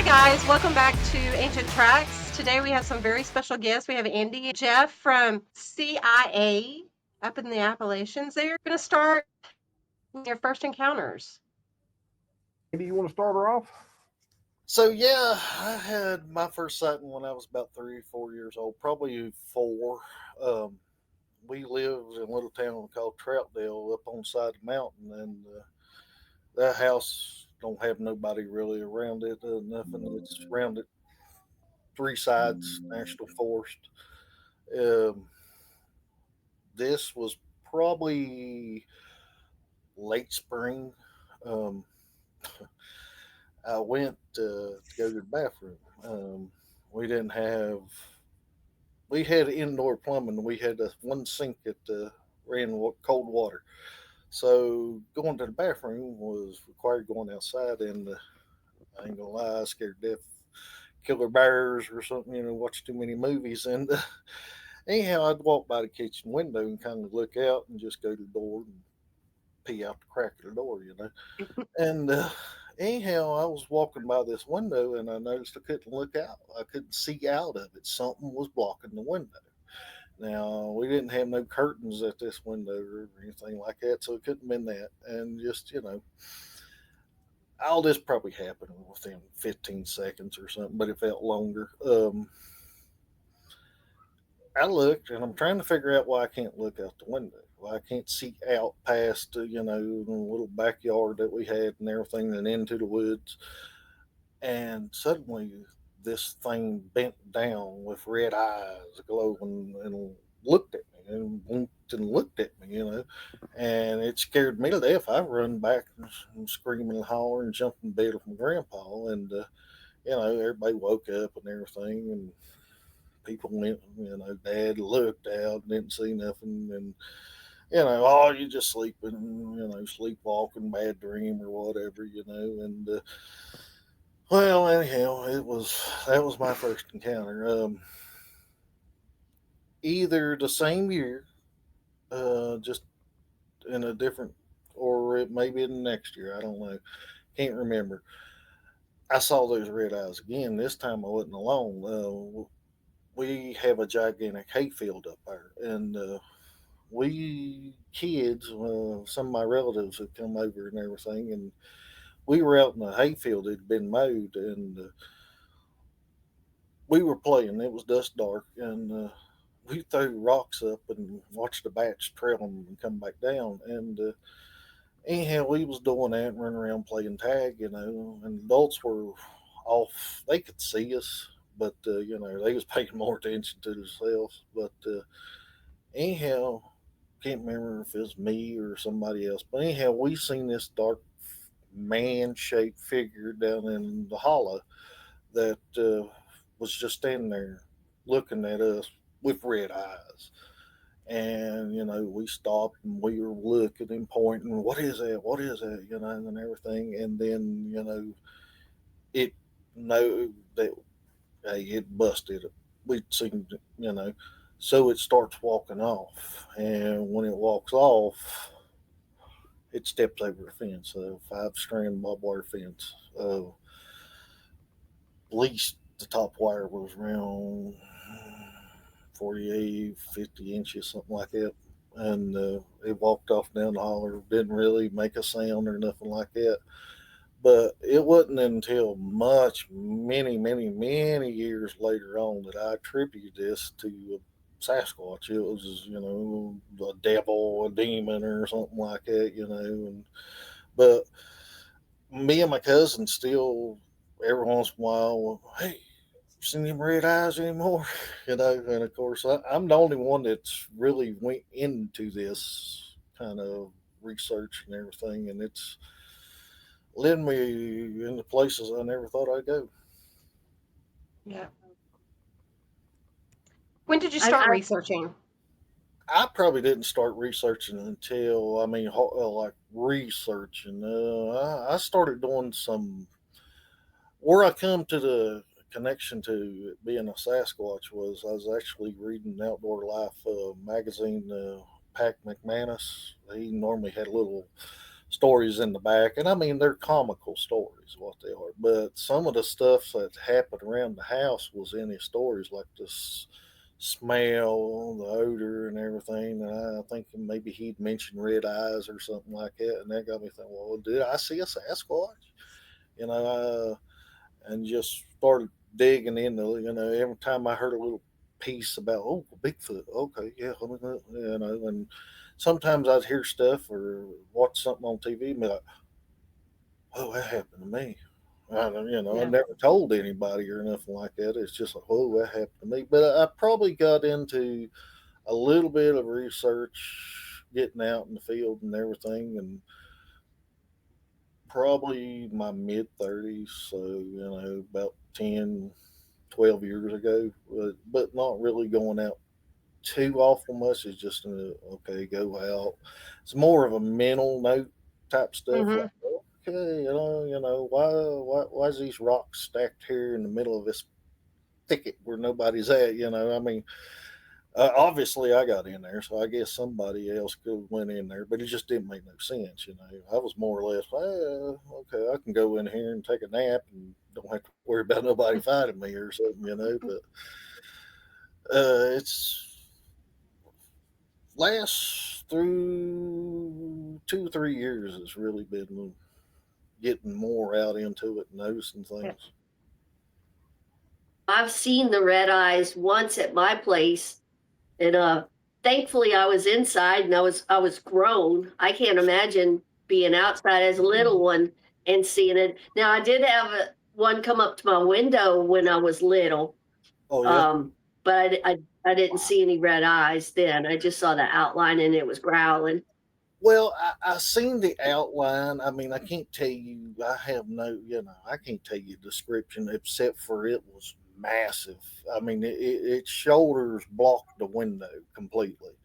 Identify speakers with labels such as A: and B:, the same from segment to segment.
A: guys, welcome back to Ancient Tracks. Today we have some very special guests. We have Andy and Jeff from CIA up in the Appalachians. They're going to start with your first encounters.
B: Andy, you want to start her off?
C: So yeah, I had my first sighting when I was about 3 or 4 years old, probably 4. We lived in a little town called Troutdale up on the side of the mountain, and that house don't have nobody really around it. Nothing. It's surrounded 3 sides national forest. Um, this was probably late spring. Um, I went to go to the bathroom. We didn't have. We had indoor plumbing. We had one sink that ran cold water. So going to the bathroom was required going outside, and I ain't gonna lie, I was scared to death. Killer bears or something, watch too many movies. And anyhow, I'd walk by the kitchen window and kind of look out and just go to the door and pee out the crack of the door. And anyhow, I was walking by this window and I noticed I couldn't look out. I couldn't see out of it. Something was blocking the window. Now, we didn't have no curtains at this window or anything like that, so it couldn't have been that. And just, all this probably happened within 15 seconds or something, but it felt longer. I looked and I'm trying to figure out why I can't look out the window. Why I can't see out past, the little backyard that we had and everything and into the woods. And suddenly this thing bent down with red eyes glowing and looked at me and blinked and looked at me. And it scared me to death. I run back and screaming and hollering and jumped in bed with my grandpa. And, everybody woke up and everything. And people went, Dad looked out and didn't see nothing. And, oh, you just sleeping, sleepwalking, bad dream or whatever. And, well, anyhow, that was my first encounter. Either the same year, just in a different, or it may be the next year. I don't know. Can't remember. I saw those red eyes again. This time I wasn't alone. We have a gigantic hayfield up there, and we kids, some of my relatives had come over and everything, and we were out in the hayfield. It had been mowed, and we were playing. It was dust dark, and we threw rocks up and watched the bats trail them and come back down. And anyhow, we was doing that and running around playing tag, and adults were off. They could see us, but they was paying more attention to themselves. But anyhow, can't remember if it was me or somebody else. But anyhow, we seen this dark man-shaped figure down in the hollow that was just standing there looking at us with red eyes. And, we stopped and we were looking and pointing, what is that? What is that? And everything. And then, it know that, hey, it busted. We'd seen, so it starts walking off. And when it walks off, it steps over a fence, a 5-strand barbed wire fence. At least the top wire was around 48, 50 inches, something like that. And it walked off down the holler, didn't really make a sound or nothing like that. But it wasn't until many years later on that I attributed this to Sasquatch. It was, a devil, a demon, or something like that, but me and my cousin still, every once in a while, hey, seen them red eyes anymore? And of course, I'm the only one that's really went into this kind of research and everything, and it's led me into places I never thought I'd go.
A: Yeah. When did you start researching?
C: I probably didn't start researching until, like researching. I started doing some, where I come to the connection to it being a Sasquatch was I was actually reading Outdoor Life magazine. Pac McManus, he normally had a little stories in the back, and I mean they're comical stories, what they are. But some of the stuff that happened around the house was in his stories, like this smell, the odor, and everything. And I think maybe he'd mentioned red eyes or something like that, and that got me thinking, well, did I see a Sasquatch? You know, and just started digging into, every time I heard a little piece about, oh, Bigfoot, okay, yeah, and sometimes I'd hear stuff or watch something on TV and be like, oh, that happened to me. I
A: Yeah.
C: never told anybody or nothing like that. It's just like, oh, that happened to me. But I probably got into a little bit of research, getting out in the field and everything, and probably my mid 30s. So, about 10, 12 years ago, but not really going out too awful much. It's just okay, go out. It's more of a mental note type stuff.
A: Hmm.
C: Like, okay, why is these rocks stacked here in the middle of this thicket where nobody's at? I mean, obviously I got in there, so I guess somebody else could have went in there, but it just didn't make no sense. I was more or less, okay, I can go in here and take a nap and don't have to worry about nobody finding me or something. But it's last through 2 or 3 years has really been getting more out into it and noticing
A: Yeah.
C: things.
D: I've seen the red eyes once at my place, and thankfully I was inside and I was grown. I can't imagine being outside as a little one and seeing it. Now I did have one come up to my window when I was little,
C: Oh yeah.
D: um, but I didn't see any red eyes then. I just saw the outline and it was growling.
C: Well, I seen the outline. I mean, I can't tell you. I have no, I can't tell you description except for it was massive. I mean, its shoulders blocked the window completely.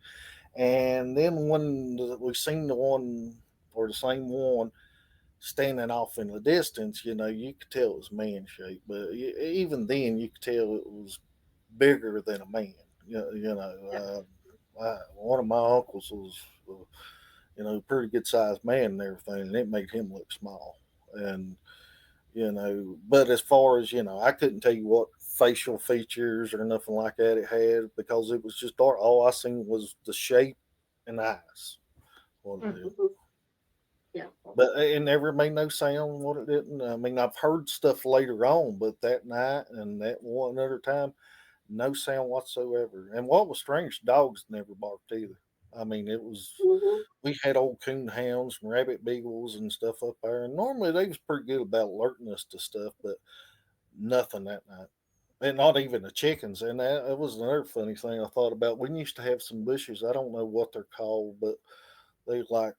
C: And then when we seen the one or the same one standing off in the distance, you could tell it was man shaped. But even then, you could tell it was bigger than a man. One of my uncles was. Pretty good sized man and everything, and it made him look small. And but as far as I couldn't tell you what facial features or nothing like that it had because it was just dark. All I seen was the shape and eyes. What it is.
D: Yeah.
C: But it never made no sound. What it didn't. I mean, I've heard stuff later on, but that night and that one other time, no sound whatsoever. And what was strange, dogs never barked either. I mean, it was
D: Mhm.
C: we had old coon hounds and rabbit beagles and stuff up there, and normally they was pretty good about alerting us to stuff, but nothing that night. And not even the chickens. And that was another funny thing I thought about. We used to have some bushes. I don't know what they're called, but they like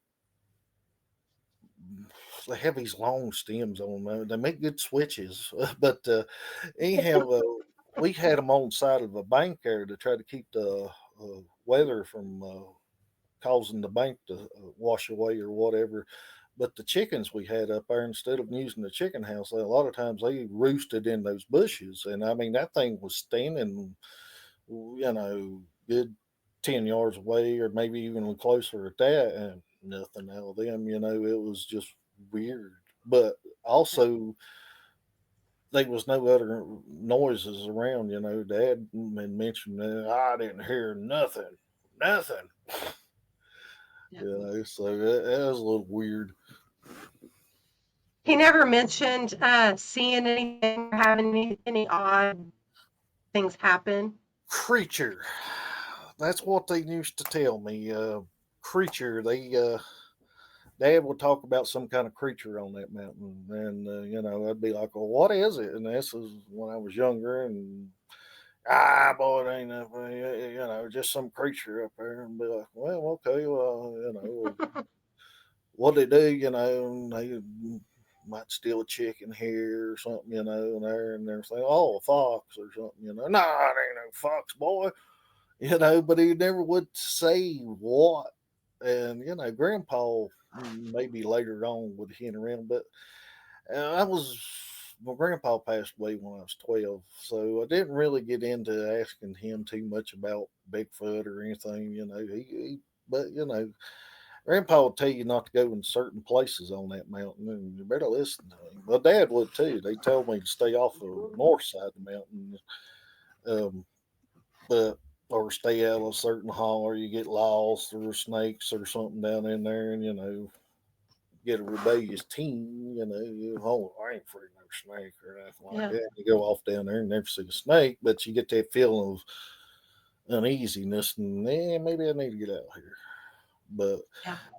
C: they have these long stems on them. They make good switches, but anyhow, we had them on the side of a bank there to try to keep the weather from causing the bank to wash away or whatever. But the chickens we had up there, instead of using the chicken house, a lot of times they roosted in those bushes. And I mean, that thing was standing, good 10 yards away or maybe even closer at that. And nothing out of them, it was just weird. But also, there was no other noises around. Dad had mentioned that I didn't hear nothing, nothing. So that was a little weird.
A: He never mentioned seeing anything or having any odd things happen.
C: Creature. That's what they used to tell me. Creature. Dad would talk about some kind of creature on that mountain, and I'd be like, "Well, what is it?" And this was when I was younger, and boy, it ain't nothing. Just some creature up there, and be like, "Well, okay, well, what they do, they might steal a chicken here or something, and they're saying, oh, a fox or something, No, it ain't no fox, boy, but he never would say what. And, Grandpa maybe later on would hint around, but my grandpa passed away when I was 12, so I didn't really get into asking him too much about Bigfoot or anything, but Grandpa would tell you not to go in certain places on that mountain, and you better listen to him. My dad would too. They told me to stay off the north side of the mountain, but or stay out of a certain holler. You get lost or snakes or something down in there, and get a rebellious teen. I ain't afraid of no snake or anything like that. You go off down there and never see a snake, but you get that feeling of uneasiness, and maybe I need to get out of here. But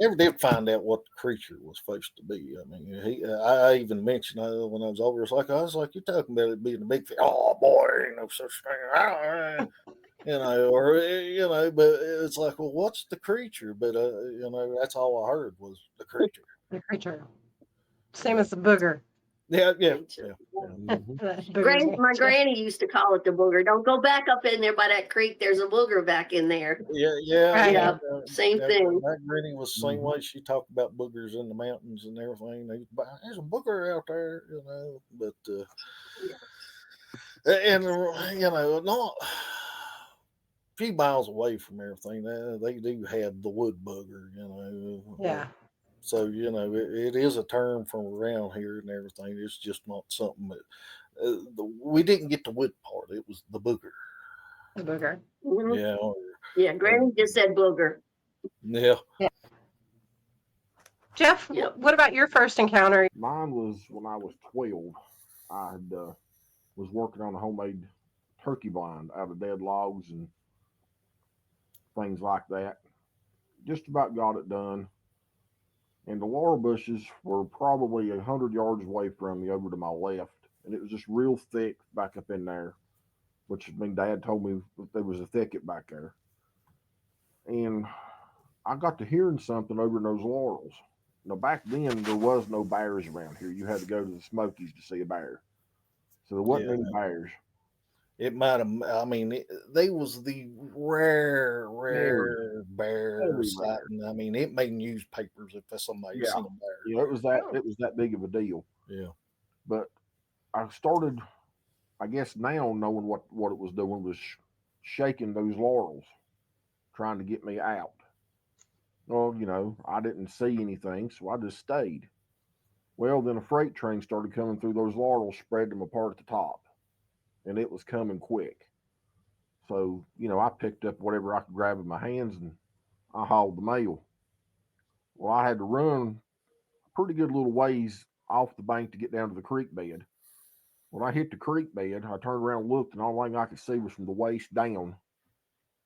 C: never did find out what the creature was supposed to be. I mean, I even mentioned when I was over, I was like, you're talking about it being a big thing. Oh boy, ain't no such thing. But it's like, well, what's the creature? But that's all I heard was the creature.
A: The creature. Same as the booger.
C: Yeah.
D: My granny used to call it the booger. Don't go back up in there by that creek. There's a booger back in there.
C: Yeah.
D: Same thing.
C: My granny was the same way. She talked about boogers in the mountains and everything. There's a booger out there, But not a few miles away from everything, they do have the wood booger,
A: Yeah.
C: So it is a term from around here and everything. It's just not something that we didn't get the wood part. It was the booger.
A: The booger.
D: Mm-hmm. Yeah. Granny just said booger.
C: Yeah.
A: Jeff, what about your first encounter?
B: Mine was when I was 12. I was working on a homemade turkey blind out of dead logs and things like that. Just about got it done. And the laurel bushes were probably 100 yards away from me over to my left. And it was just real thick back up in there, which Dad told me that there was a thicket back there. And I got to hearing something over in those laurels. Now, back then, there was no bears around here. You had to go to the Smokies to see a bear. So there wasn't any bears.
C: It might have, they was the rare bear sighting. I mean, it made newspapers if somebody seen a bear.
B: Yeah, it was that big of a deal.
C: Yeah.
B: But I started, I guess now knowing what it was doing was shaking those laurels, trying to get me out. Well, I didn't see anything, so I just stayed. Well, then a freight train started coming through those laurels, spread them apart at the top. And it was coming quick. So, I picked up whatever I could grab in my hands and I hauled the mail. Well, I had to run a pretty good little ways off the bank to get down to the creek bed. When I hit the creek bed, I turned around and looked, and all I could see was from the waist down,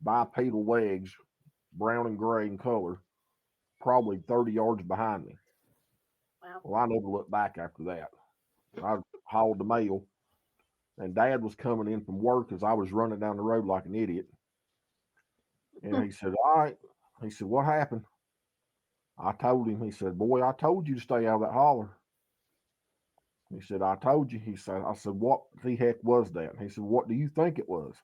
B: bipedal legs, brown and gray in color, probably 30 yards behind me.
D: Wow.
B: Well, I never looked back after that. I hauled the mail. And Dad was coming in from work as I was running down the road like an idiot. And he said, all right. He said, what happened? I told him. He said, boy, I told you to stay out of that holler. He said, I told you. I said, what the heck was that? And he said, what do you think it was?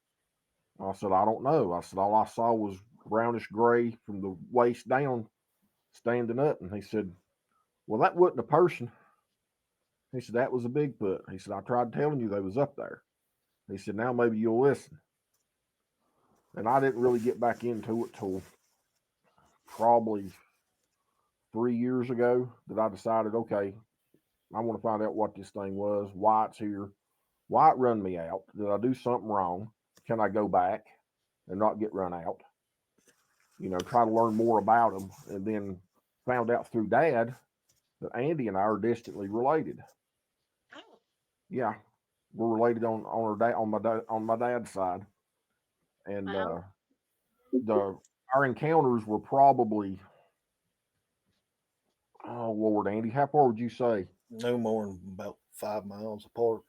B: I said, I don't know. I said, all I saw was brownish gray from the waist down standing up. And he said, well, that wasn't a person. He said, that was a Bigfoot. He said, I tried telling you they was up there. He said, now maybe you'll listen. And I didn't really get back into it till probably 3 years ago that I decided, okay, I want to find out what this thing was, why it's here, why it run me out. Did I do something wrong? Can I go back and not get run out? Try to learn more about them. And then found out through Dad that Andy and I are distantly related. Yeah, we're related on my dad's side, and our encounters were probably, oh Lord, Andy, how far would you say?
C: No more than about 5 miles apart.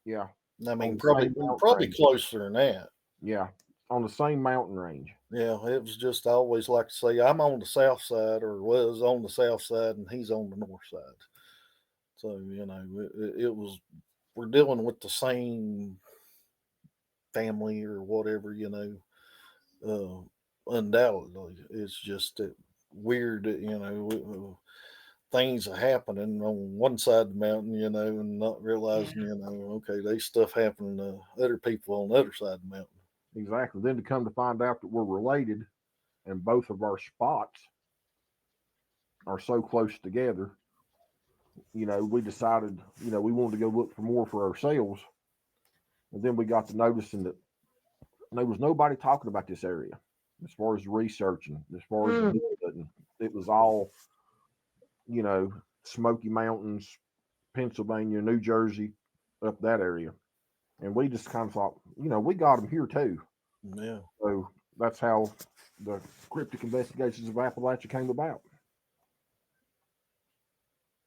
B: Yeah,
C: I mean probably closer than that.
B: Yeah, on the same mountain range.
C: Yeah, it was just, I always like to say I'm on the south side, or was on the south side, and he's on the north side. So it was. We're dealing with the same family or whatever, undoubtedly. It's just weird, things are happening on one side of the mountain, and not realizing, okay, there's stuff happening to other people on the other side of the mountain.
B: Exactly. Then to come to find out that we're related and both of our spots are so close together, we decided, we wanted to go look for more for ourselves. And then we got to noticing that there was nobody talking about this area as far as researching, as far as it was all, Smoky Mountains, Pennsylvania, New Jersey, up that area. And we just kind of thought, we got them here too.
C: Yeah.
B: So that's how the Cryptic Investigations of Appalachia came about.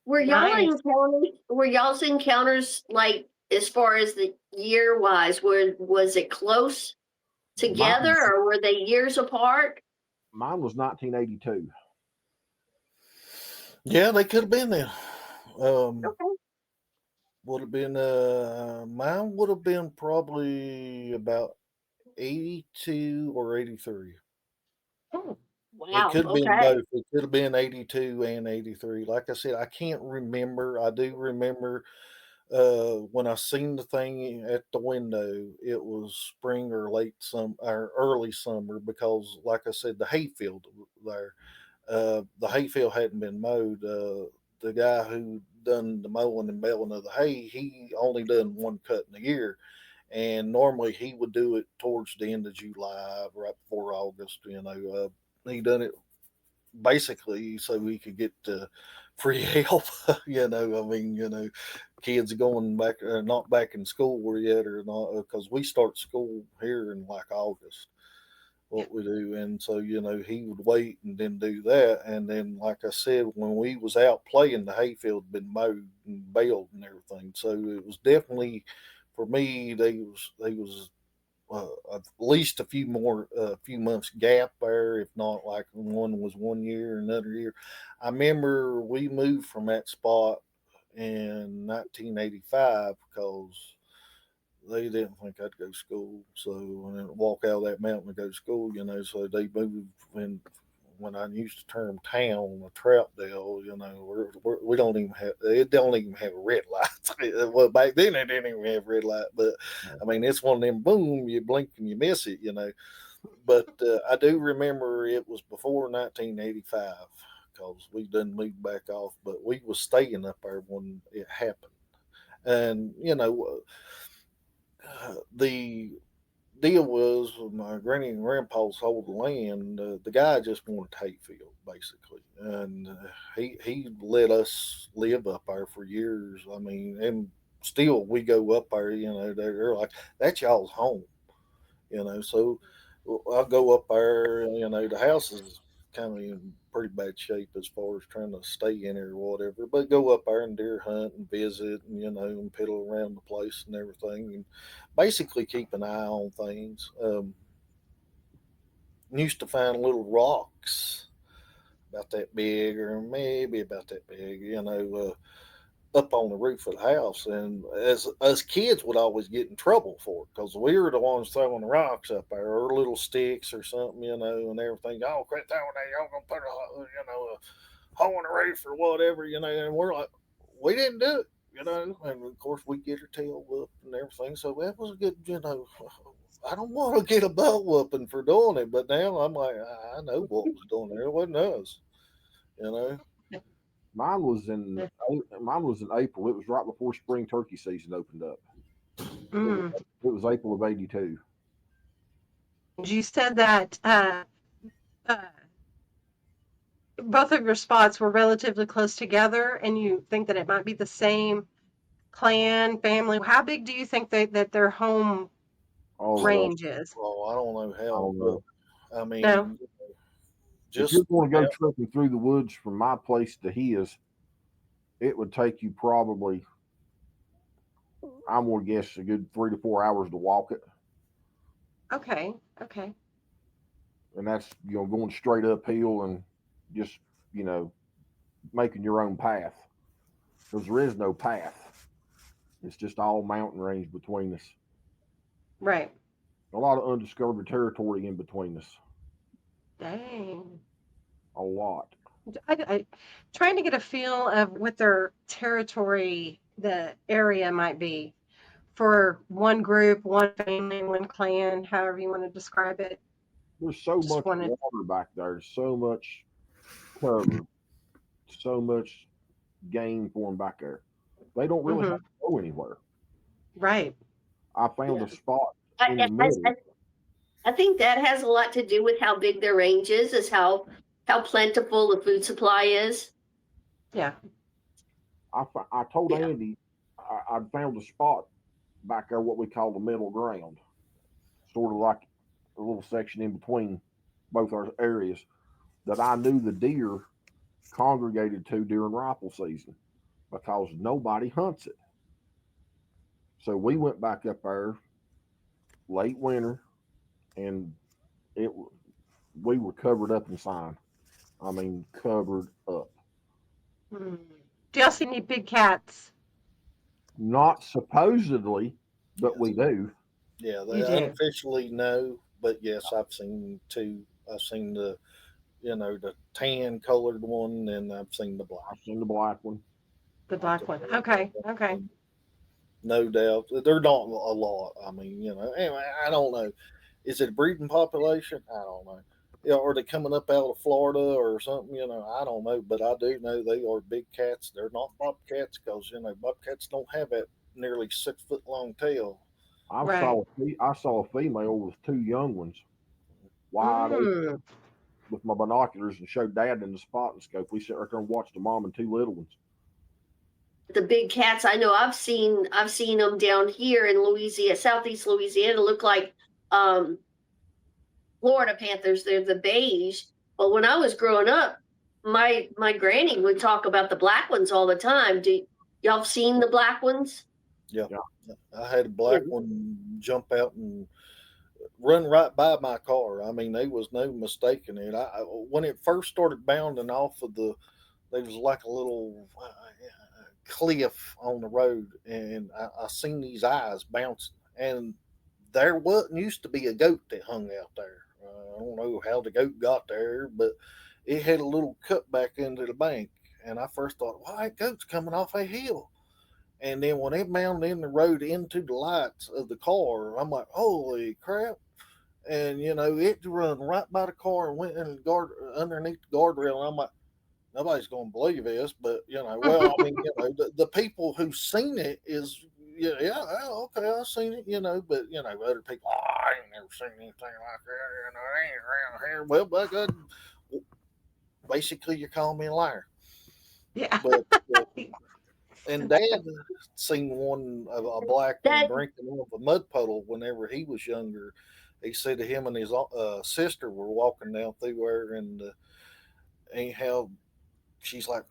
D: Were y'all's encounters like as far as the year wise, was it close together or were they years apart?
B: Mine was 1982.
C: Yeah, they could have been there.
D: Okay.
C: Would have been mine would have been probably about 82 or 83.
D: Oh, wow.
C: It could have been
D: Okay.
C: both. It could have been 82 and 83. Like I said, I can't remember. I do remember when I seen the thing at the window, it was spring or or early summer because, like I said, the hayfield there, the hayfield hadn't been mowed. The guy who done the mowing and baling of the hay, he only done one cut in a year, and normally he would do it towards the end of July, right before August. He done it basically so he could get free help. Kids going back, not back in school yet, or not, because we start school here in like August. What we do, and so he would wait and then do that, and then like I said, when we was out playing, the hayfield had been mowed and baled and everything. So it was definitely for me. They was at least a few months gap there, if not like one was 1 year, another year. I remember we moved from that spot in 1985 because they didn't think I'd go to school, so walk out of that mountain to go to school, So they moved when I used the term town, a Troutdale, we don't even have it. Don't even have red lights. Well, back then they didn't even have red light, but I mean it's one of them. Boom, you blink and you miss it, But I do remember it was before 1985 because we done moved back off, but we was staying up there when it happened, and the deal was my granny and grandpa sold the land. The guy just wanted hayfield basically, and he let us live up there for years. I mean, and still we go up there. They're like, that's y'all's home. So I'll go up there. The house is kind of in pretty bad shape as far as trying to stay in it or whatever. But go up there and deer hunt and visit, and and piddle around the place and everything, and basically keep an eye on things. Used to find little rocks about that big, or maybe about that big, up on the roof of the house, and as us kids would always get in trouble for it because we were the ones throwing the rocks up there or little sticks or something, and everything. Oh, quit throwing that! Y'all gonna put a hole in the roof or whatever, And we're like, we didn't do it, And of course we get our tail whooped and everything. So that was a good, I don't want to get a butt whooping for doing it, but now I'm like, I know what was doing there. It wasn't us,
B: Mine was in April. It was right before spring turkey season opened up. It was April of '82.
A: You said that both of your spots were relatively close together, and you think that it might be the same clan, family. How big do you think that their home range is?
C: Oh, I don't know how. But, I mean,
A: No.
B: If you're going to go trekking through the woods from my place to his, it would take you probably, I'm going to guess, a good 3 to 4 hours to walk it.
A: Okay.
B: And that's, going straight uphill and just, making your own path. Because there is no path. It's just all mountain range between us.
A: Right.
B: A lot of undiscovered territory in between us.
A: Dang.
B: A lot.
A: I trying to get a feel of what their territory, the area might be for one group, one family, one clan, however you want to describe it.
B: There's so much water back there. There's so much cover. so much game for them back there. They don't really
A: Mhm.
B: have to go anywhere.
A: Right.
B: I found
D: Yeah.
B: a spot in the
D: I,
B: middle.
D: I think that has a lot to do with how big their range is how plentiful the food supply is.
A: Yeah.
B: I told
D: Yeah.
B: Andy I'd found a spot back there, what we call the middle ground, sort of like a little section in between both our areas that I knew the deer congregated to during rifle season because nobody hunts it. So we went back up there late winter, and it we were covered up in sign. I mean, covered up.
A: Hmm. Do y'all see any big cats?
B: Not supposedly, but
C: Yes.
B: we do.
C: Yeah,
A: You
C: they
A: do.
C: unofficially no, but yes, I've seen two. I've seen the the tan colored one, and I've seen the black.
B: I've seen the black one.
A: The black one. Okay. Okay.
C: No doubt, they're not a lot. I mean, anyway, I don't know. Is it a breeding population? I don't know. Are they coming up out of Florida or something? I don't know, but I do know they are big cats. They're not bobcats because bobcats don't have that nearly 6 foot long tail.
A: Right.
B: I saw a female with two young ones wide open
A: Mm.
B: with my binoculars and showed Dad in the spotting scope. We sat right there and watched the mom and two little ones.
D: The big cats, I know I've seen them down here in Louisiana, southeast Louisiana, look like um Florida panthers. They're the beige. But when I was growing up, my granny would talk about the black ones all the time. Do y'all seen the black ones?
C: Yeah.
B: Yeah.
C: I had a black one jump out and run right by my car. I mean, there was no mistaking it. When it first started bounding off of there was like a little cliff on the road, and I seen these eyes bouncing, and there wasn't used to be a goat that hung out there. I don't know how the goat got there, but it had a little cut back into the bank, and I first thought, "Why that goat's coming off a hill?" And then when it mounted in the road into the lights of the car, I'm like, "Holy crap!" And it run right by the car and went in the guard underneath the guardrail. And I'm like, nobody's going to believe this, but well, I mean, the people who seen it is, yeah, okay, I've seen it, but other people, I ain't never seen anything like that, I ain't around here. Well, by God, basically, you're calling me a liar.
A: Yeah.
C: But and Dad seen a black one
D: That
C: drinking off a mud puddle whenever he was younger. He said him and his sister were walking down through there, and anyhow, she's like,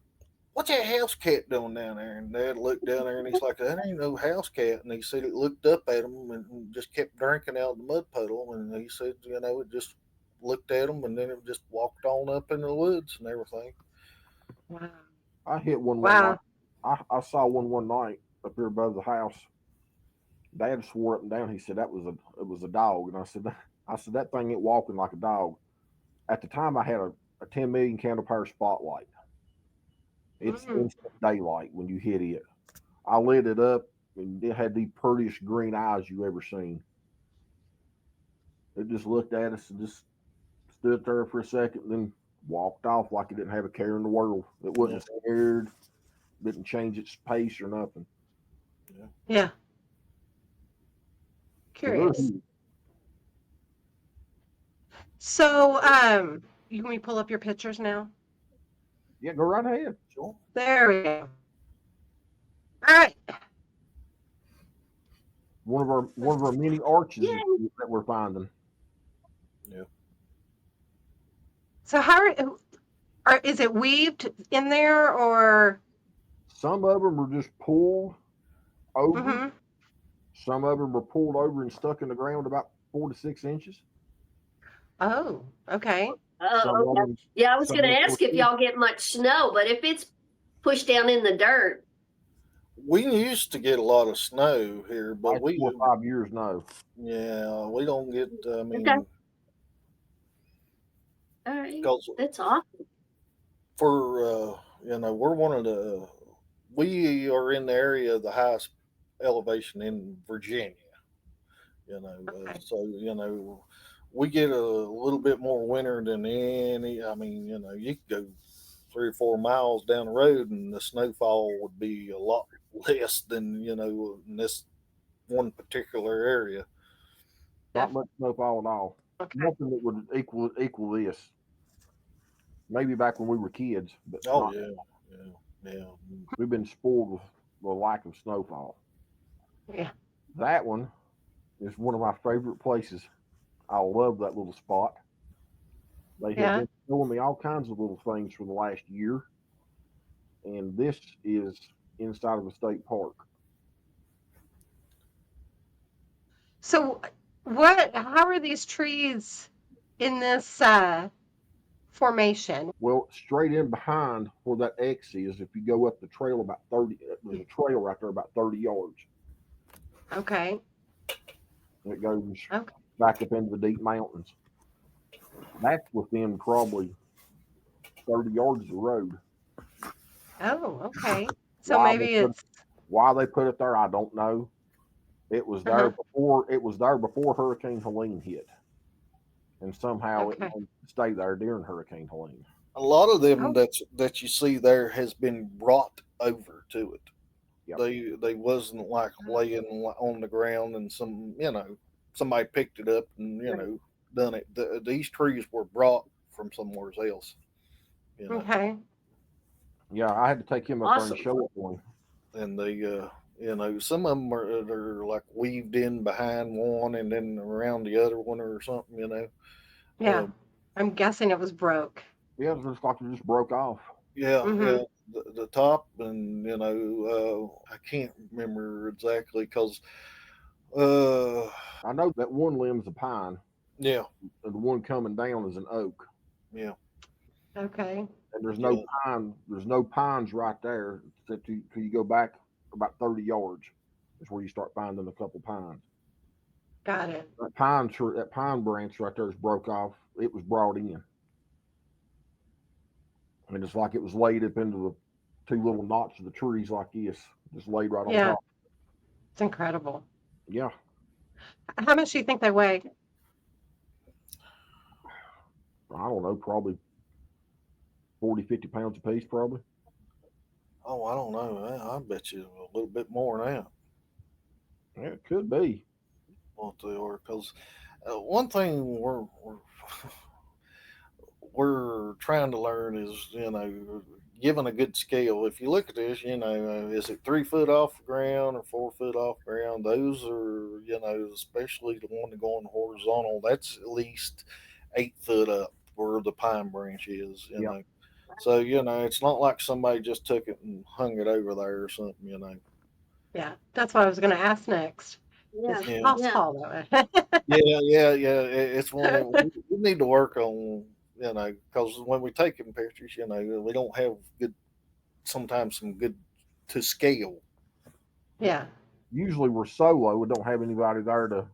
C: "What's that house cat doing down there?" And Dad looked down there, and he's like, "That ain't no house cat." And he said it looked up at him and just kept drinking out of the mud puddle. And he said, it just looked at him, and then it just walked on up in the woods and everything.
A: Wow.
B: I hit one
A: Wow.
B: night. I saw one night up here above the house. Dad swore up and down. He said it was a dog, and I said that thing ain't walking like a dog. At the time, I had a 10 million candle power spotlight. It's instant daylight when you hit it. I lit it up, and it had the prettiest green eyes you ever seen. It just looked at us and just stood there for a second, and then walked off like it didn't have a care in the world. It wasn't scared, didn't change its pace or nothing.
A: Yeah. Curious. So, you can we pull up your pictures now?
B: Yeah, go right ahead.
C: Sure.
A: There we go. All right.
B: One of our many arches that we're finding.
C: Yeah.
A: So is it weaved in there or?
B: Some of them are just pulled over.
A: Mhm.
B: Some of them are pulled over and stuck in the ground about 4 to 6 inches.
A: Oh, okay.
D: okay. Yeah, I was going to ask if y'all get much snow, but if it's pushed down in the dirt.
C: We used to get a lot of snow here, but
B: like 4 or 5 years now.
C: Yeah, we don't get. I mean,
D: okay. All right, that's awesome.
C: For we're one of the. We are in the area of the highest elevation in Virginia.
A: Okay.
C: So we get a little bit more winter than any. I mean, you could go 3 or 4 miles down the road, and the snowfall would be a lot less than in this one particular area.
B: Not much snowfall at all.
A: Okay.
B: Nothing that would equal this. Maybe back when we were kids, but
C: Oh yeah.
B: we've been spoiled with the lack of snowfall.
A: Yeah.
B: That one is one of my favorite places. I love that little spot. They have
A: Yeah.
B: been showing me all kinds of little things for the last year, and this is inside of a state park.
A: So how are these trees in this formation?
B: Well, straight in behind where that X is, if you go up the trail about 30, there's a trail right there about 30 yards.
A: Okay.
B: And it goes
A: Okay.
B: back up into the deep mountains. That's within probably 30 yards of the road.
A: Oh, okay. So maybe it's
B: why they put it there, I don't know. It was there before Hurricane Helene hit, and somehow
A: Okay.
B: it stayed there during Hurricane Helene.
C: A lot of them
A: Oh.
C: that you see there has been brought over to it.
B: Yep.
C: They wasn't like laying on the ground and somebody picked it up and done it. These trees were brought from somewhere else.
A: Okay.
B: Yeah, I had to take him up there
D: Awesome.
B: and show it for him.
C: And they some of them are like weaved in behind one and then around the other one or something.
A: Yeah. I'm guessing it was broke.
B: Yeah, it just like it just broke off.
C: Yeah,
A: Mhm.
C: yeah. The top, and I can't remember exactly because
B: I know that one limb's a pine,
C: yeah,
B: and the one coming down is an oak.
C: yeah.
A: Okay.
B: And there's no pine. There's no pines right there. Except you go back about 30 yards, is where you start finding a couple pines.
A: Got it.
B: That pine branch right there is broke off. It was brought in. I mean, it's like it was laid up into the two little knots of the trees like this, just laid right on
A: Yeah.
B: top.
A: It's incredible.
B: Yeah.
A: How much do you think they weigh?
B: I don't know, probably 40, 50 pounds a piece, probably.
C: Oh, I don't know. I bet you a little bit more now.
B: Yeah, it could be.
C: What they are, because one thing we're trying to learn is given a good scale. If you look at this, is it 3 foot off the ground or 4 foot off the ground? Those are especially the one going horizontal. That's at least 8 foot up where the pine branch is.
B: Yep.
C: So it's not like somebody just took it and hung it over there or something.
A: Yeah, that's what I was going to ask next.
D: Yeah.
A: Is
C: Yeah.
A: how
D: Yeah.
A: tall though?
C: Yeah. It's one that we need to work on, because when we take them pictures, we don't have sometimes some good to scale.
A: Yeah.
B: Usually we're solo. We don't have anybody there to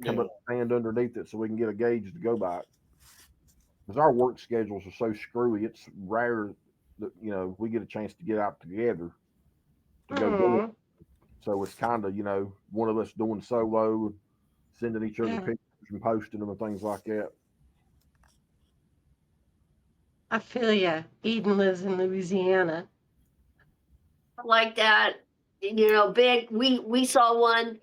B: come
C: Yeah.
B: up and stand underneath it so we can get a gauge to go by. Because our work schedules are so screwy, it's rare that we get a chance to get out together to go do it.
A: Mhm.
B: So it's kind of one of us doing solo, sending each other
A: Yeah.
B: pictures and posting them and things like that.
A: I feel ya. Eden lives in Louisiana.
D: Like that, big. We saw one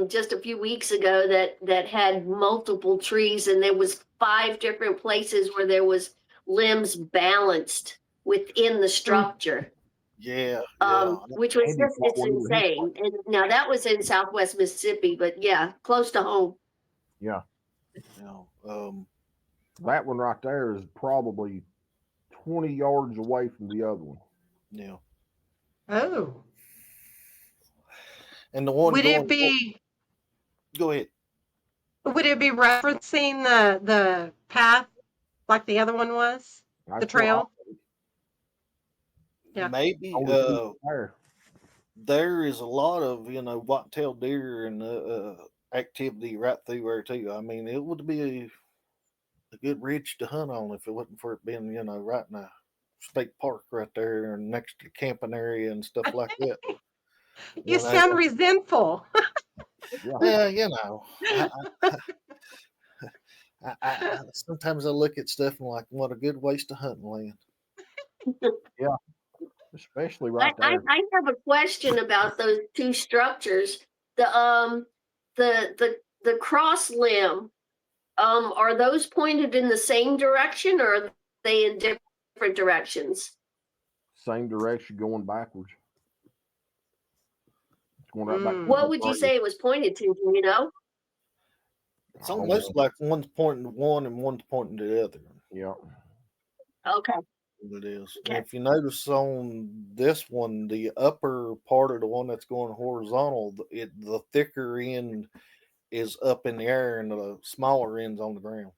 D: just a few weeks ago that had multiple trees, and there was 5 different places where there was limbs balanced within the structure.
C: Yeah.
D: Which was
B: Andy
D: just,
B: caught
D: it's
B: one of his-
D: insane. And now that was in Southwest Mississippi, but yeah, close to home.
B: Yeah.
C: Um,
B: That one right there is probably 20 yards away from the other one.
C: yeah.
A: Oh.
C: And the one
A: Would it be
C: Go ahead.
A: referencing the path like the other one was? The trail? Yeah.
C: Maybe there is a lot of white-tailed deer and activity right through there too. I mean, it would be a good ridge to hunt on if it wasn't for it being right in a state park right there next to the camping area and stuff like that.
A: You sound resentful.
C: Yeah, I sometimes I look at stuff and like, what a good waste of hunting land.
B: especially
D: I,
B: right
D: I,
B: there.
D: I have a question about those two structures. The cross limb, are those pointed in the same direction or are they in different directions?
B: Same direction, going backwards. It's going right back to
D: What
B: the
D: would you
B: trail.
D: say it was pointed to? Do you know?
C: It's
B: Oh,
C: almost
B: man.
C: like one's pointing to one and one's pointing to the other.
B: Yeah.
D: Okay.
C: It is.
D: Okay.
C: And if you notice on this one, the upper part of the one that's going horizontal, the thicker end is up in the air and the smaller end's on the ground.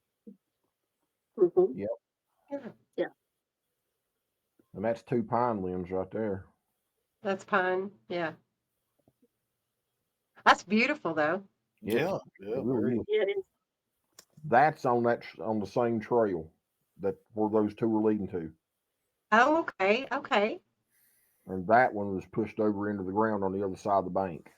D: Mm-hmm.
B: Yep.
D: Yeah.
B: And that's 2 pine limbs right there.
A: That's pine. Yeah. That's beautiful, though.
C: Yeah,
B: It really is.
D: Yeah, it is.
B: That's on the same trail that where those two were leading to.
A: Oh, okay. Okay.
B: And that one was pushed over into the ground on the other side of the bank.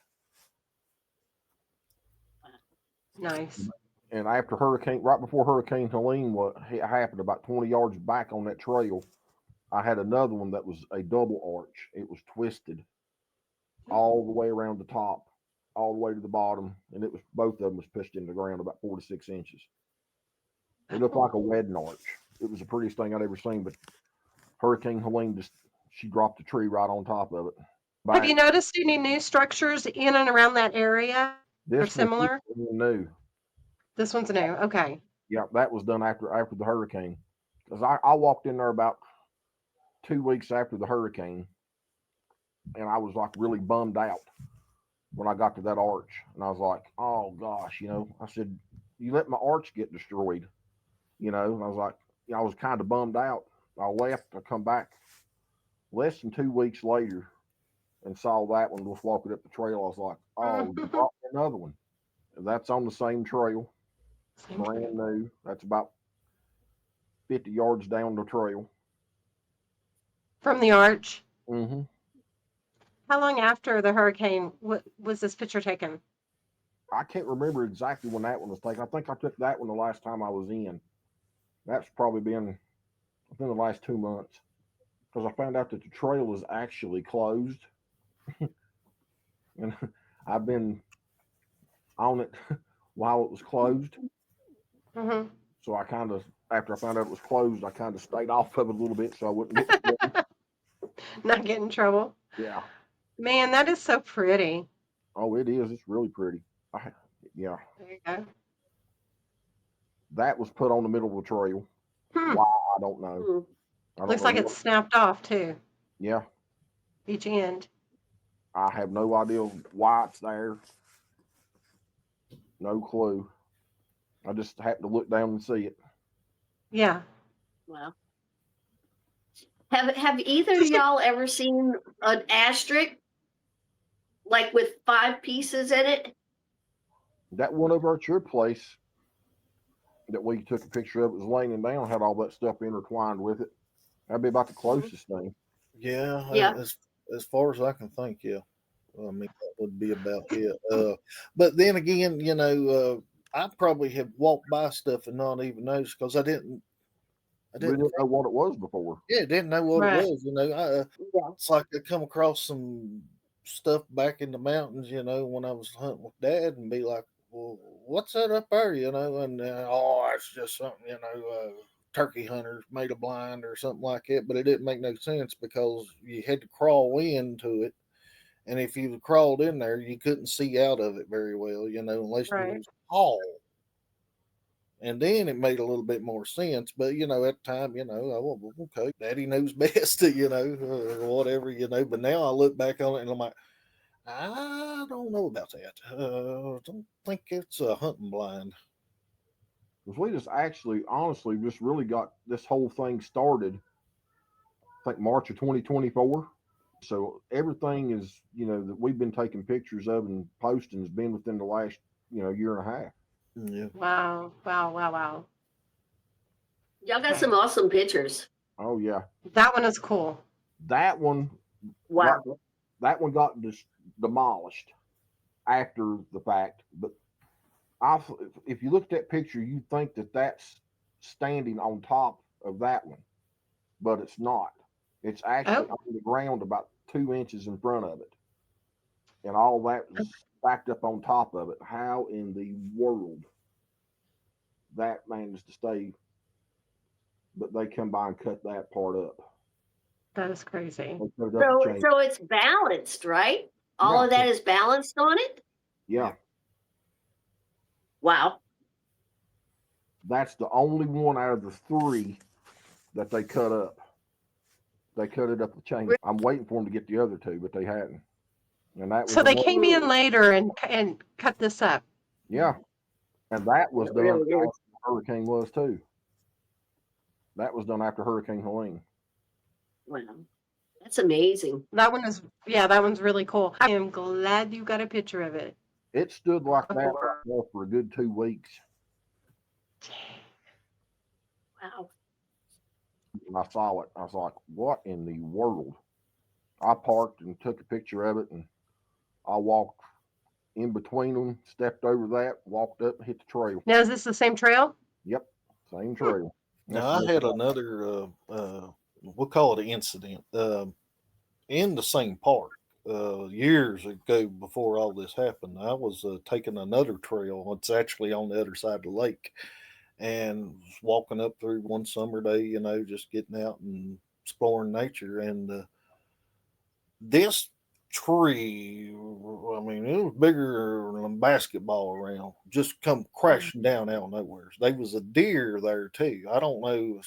A: Nice.
B: And after right before Hurricane Helene happened, about 20 yards back on that trail, I had another one that was a double arch. It was twisted all the way around the top, all the way to the bottom, and both of them was pushed into the ground about 4 to 6 inches. It looked like a wedding arch. It was the prettiest thing I'd ever seen, but Hurricane Helene she dropped a tree right on top of it.
A: Have you noticed any new structures in and around that area? Or similar?
B: This one new.
A: This one's new. Okay.
B: Yeah, that was done after the hurricane. Because I walked in there about 2 weeks after the hurricane, and I was like really bummed out when I got to that arch, and I was like, oh gosh, I said, you let my arch get destroyed, and I was like, I was kind of bummed out. I left. I come back less than 2 weeks later and saw that one just walking up the trail. I was like, oh, you brought me another one. And that's on the same trail, brand new. That's about 50 yards down the trail.
A: From the arch.
B: Mm-hmm.
A: How long after the hurricane was this picture taken?
B: I can't remember exactly when that one was taken. I think I took that one the last time I was in. That's probably been within the last 2 months, because I found out that the trail is actually closed. And I've been on it while it was closed.
A: Mm-hmm.
B: So I kind of, after I found out it was closed, I kind of stayed off of it a little bit so I wouldn't get
A: Not get in trouble.
B: Yeah.
A: Man, that is so pretty.
B: Oh, it is. It's really pretty. Yeah.
A: There you go.
B: That was put on the middle of the trail.
A: Hmm.
B: Why? I don't know.
A: Looks like it's snapped off too.
B: Yeah.
A: Each end.
B: I have no idea why it's there. No clue. I just happened to look down and see it.
D: Yeah. Wow. Have either of y'all ever seen an asterisk, like with 5 pieces in it?
B: That one over at your place that we took a picture of, it was laying down, had all that stuff intertwined with it. That'd be about the closest thing.
C: Yeah.
D: Yeah.
C: As far as I can think, yeah. I mean, that would be about it. But then again, I probably have walked by stuff and not even noticed because I didn't
B: We didn't know what it was before.
C: Yeah, didn't know what
A: Right.
C: it was. It's like I come across some stuff back in the mountains, when I was hunting with Dad, and be like, "Well, what's that up there?" And it's just something, turkey hunters made a blind or something like that. But it didn't make no sense because you had to crawl into it, and if you crawled in there, you couldn't see out of it very well, unless
A: Right.
C: you was tall. And then it made a little bit more sense. But, at the time, okay, Daddy knows best, or whatever, But now I look back on it and I'm like, I don't know about that. Don't think it's a hunting blind.
B: Because we just honestly, just really got this whole thing started, I think March of 2024. So everything is, that we've been taking pictures of and posting has been within the last, year and a half.
C: Yeah.
A: Wow. Wow. Wow. Wow.
D: Y'all got some awesome pictures.
B: Oh yeah.
A: That one is cool.
B: That one
D: Wow.
B: got demolished after the fact. But if you look at that picture, you think that that's standing on top of that one, but it's not. It's actually
A: Oh,
B: on the ground about 2 inches in front of it, and all that was stacked up on top of it. How in the world that managed to stay? But they come by and cut that part up.
A: that is crazy.
B: They cut it up and changed.
D: So it's balanced, right? All
B: Yeah,
D: of that is balanced on it?
B: yeah.
D: Wow.
B: That's the only one out of the 3 that they cut up. They cut it up the chain. I'm waiting for them to get the other 2, but they hadn't. And that was
A: So they
B: another,
A: came in later and cut this up.
B: yeah. And that was
D: It
B: done
D: really is.
B: after the hurricane was too. That was done after Hurricane Helene.
D: Wow. That's amazing.
A: That one is, yeah, that one's really cool. I am glad you got a picture of it.
B: It stood like that
A: Before.
B: right there for a good 2 weeks.
D: Wow.
B: And I saw it. I was like, what in the world? I parked and took a picture of it, and I walked in between them, stepped over that, walked up, and hit the trail.
A: Now, is this the same trail?
B: Yep, same trail.
C: Now I had another we'll call it an incident in the same park years ago before all this happened. I was taking another trail. It's actually on the other side of the lake, and was walking up through one summer day, you know, just getting out and exploring nature. And this tree, I mean, it was bigger than a basketball around, just come crashing down out of nowhere. There was a deer there too. I don't know.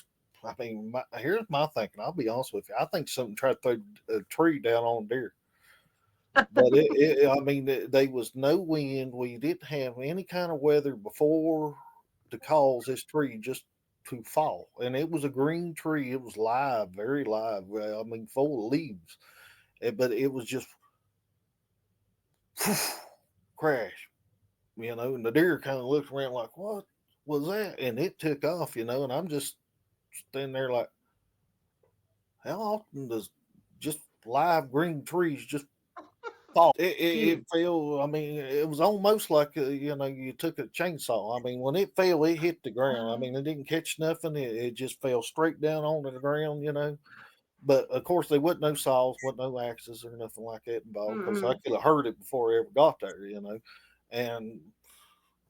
C: I mean, here's my thinking. I'll be honest with you. I think something tried to throw a tree down on a deer. But I mean, there was no wind. We didn't have any kind of weather before to cause this tree just to fall. And it was a green tree. It was live, very live. I mean, full of leaves. But it was just crash, you know. And the deer kind of looked around like, what was that? And it took off, you know. And I'm just standing there like, how often does just live green trees just fall? It fell. I mean, it was almost like you know, you took a chainsaw. I mean, when it fell, it hit the ground. I mean, it didn't catch nothing. It just fell straight down onto the ground, you know. But of course, there wasn't no saws, wasn't no axes or nothing like that involved, because I could have heard it before I ever got there, you know. And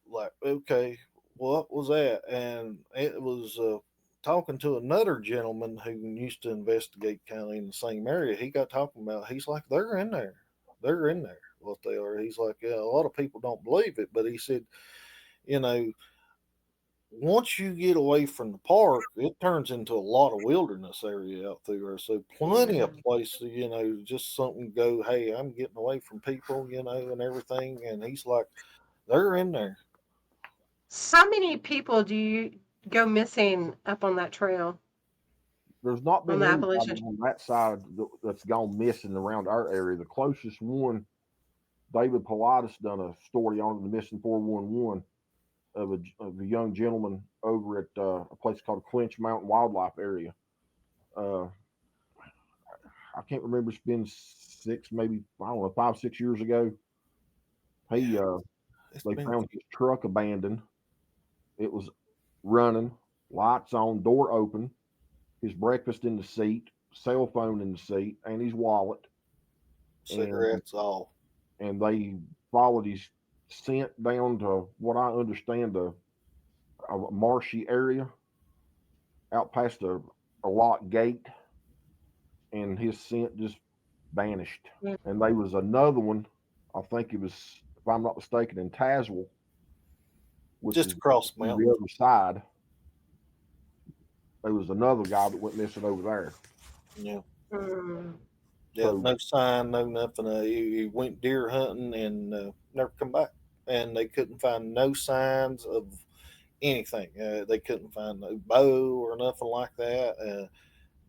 C: like, okay, what was that? And it was talking to another gentleman who used to investigate kind of in the same area. He got talking about, he's like, they're in there. They're in there, what they are. He's like, yeah, a lot of people don't believe it, but he said, you know, once you get away from the park, it turns into a lot of wilderness area out there. So plenty of places, you know, just something go, hey, I'm getting away from people, you know, and everything. And he's like, they're in there.
A: So how many people do you go missing up on that trail?
B: There's not been
A: On the
B: anybody
A: Appalachian.
B: on that side that's gone missing around our area. The closest one, David Pilatus done a story on the missing 411 of a young gentleman over at a place called Clinch Mountain Wildlife Area. I can't remember. It's been 6, maybe, I don't know, 5, 6 years ago. They found his truck abandoned. It was running, lights on, door open, his breakfast in the seat, cell phone in the seat, and his wallet.
C: Cigarettes, all.
B: And they followed his scent down to what I understand a marshy area out past a lock gate, and his scent just vanished.
A: Yeah.
B: And there was another one, I think it was, if I'm not mistaken, in Tazewell, which
C: just
B: is
C: across the
B: on
C: mountain.
B: the other side. There was another guy that went missing over there.
C: Yeah.
D: Yeah,
C: So, no sign, no nothing. He went deer hunting and never come back. And they couldn't find no signs of anything. They couldn't find no bow or nothing like that.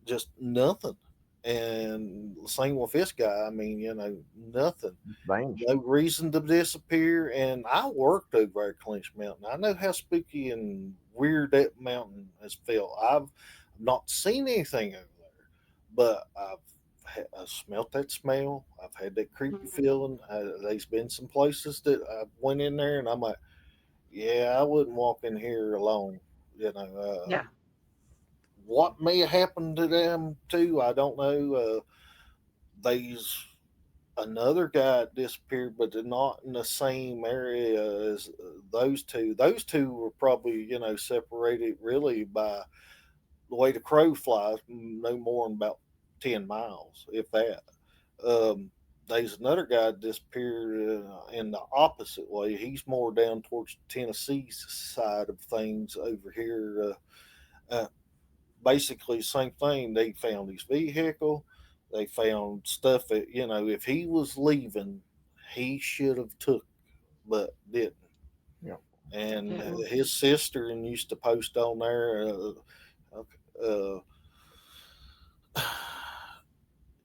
C: Just nothing. And same with this guy. I mean, you know, nothing.
B: Vanished.
C: No reason to disappear. And I worked over at Clinch Mountain. I know how spooky and weird that mountain has felt. I've not seen anything over there, but I've smelt that smell. I've had that creepy feeling. There's been some places that I went in there and I'm like, yeah, I wouldn't walk in here alone. You know,
A: Yeah.
C: what may have happened to them too, I don't know. There's another guy disappeared, but they're not in the same area as those two. Those two were probably, separated really by the way the crow flies, no more than about 10 miles, if that. There's another guy that disappeared in the opposite way. He's more down towards Tennessee side of things over here. Basically, same thing. They found his vehicle. They found stuff that, if he was leaving, he should have took, but didn't.
B: Yeah.
C: And his sister and used to post on there.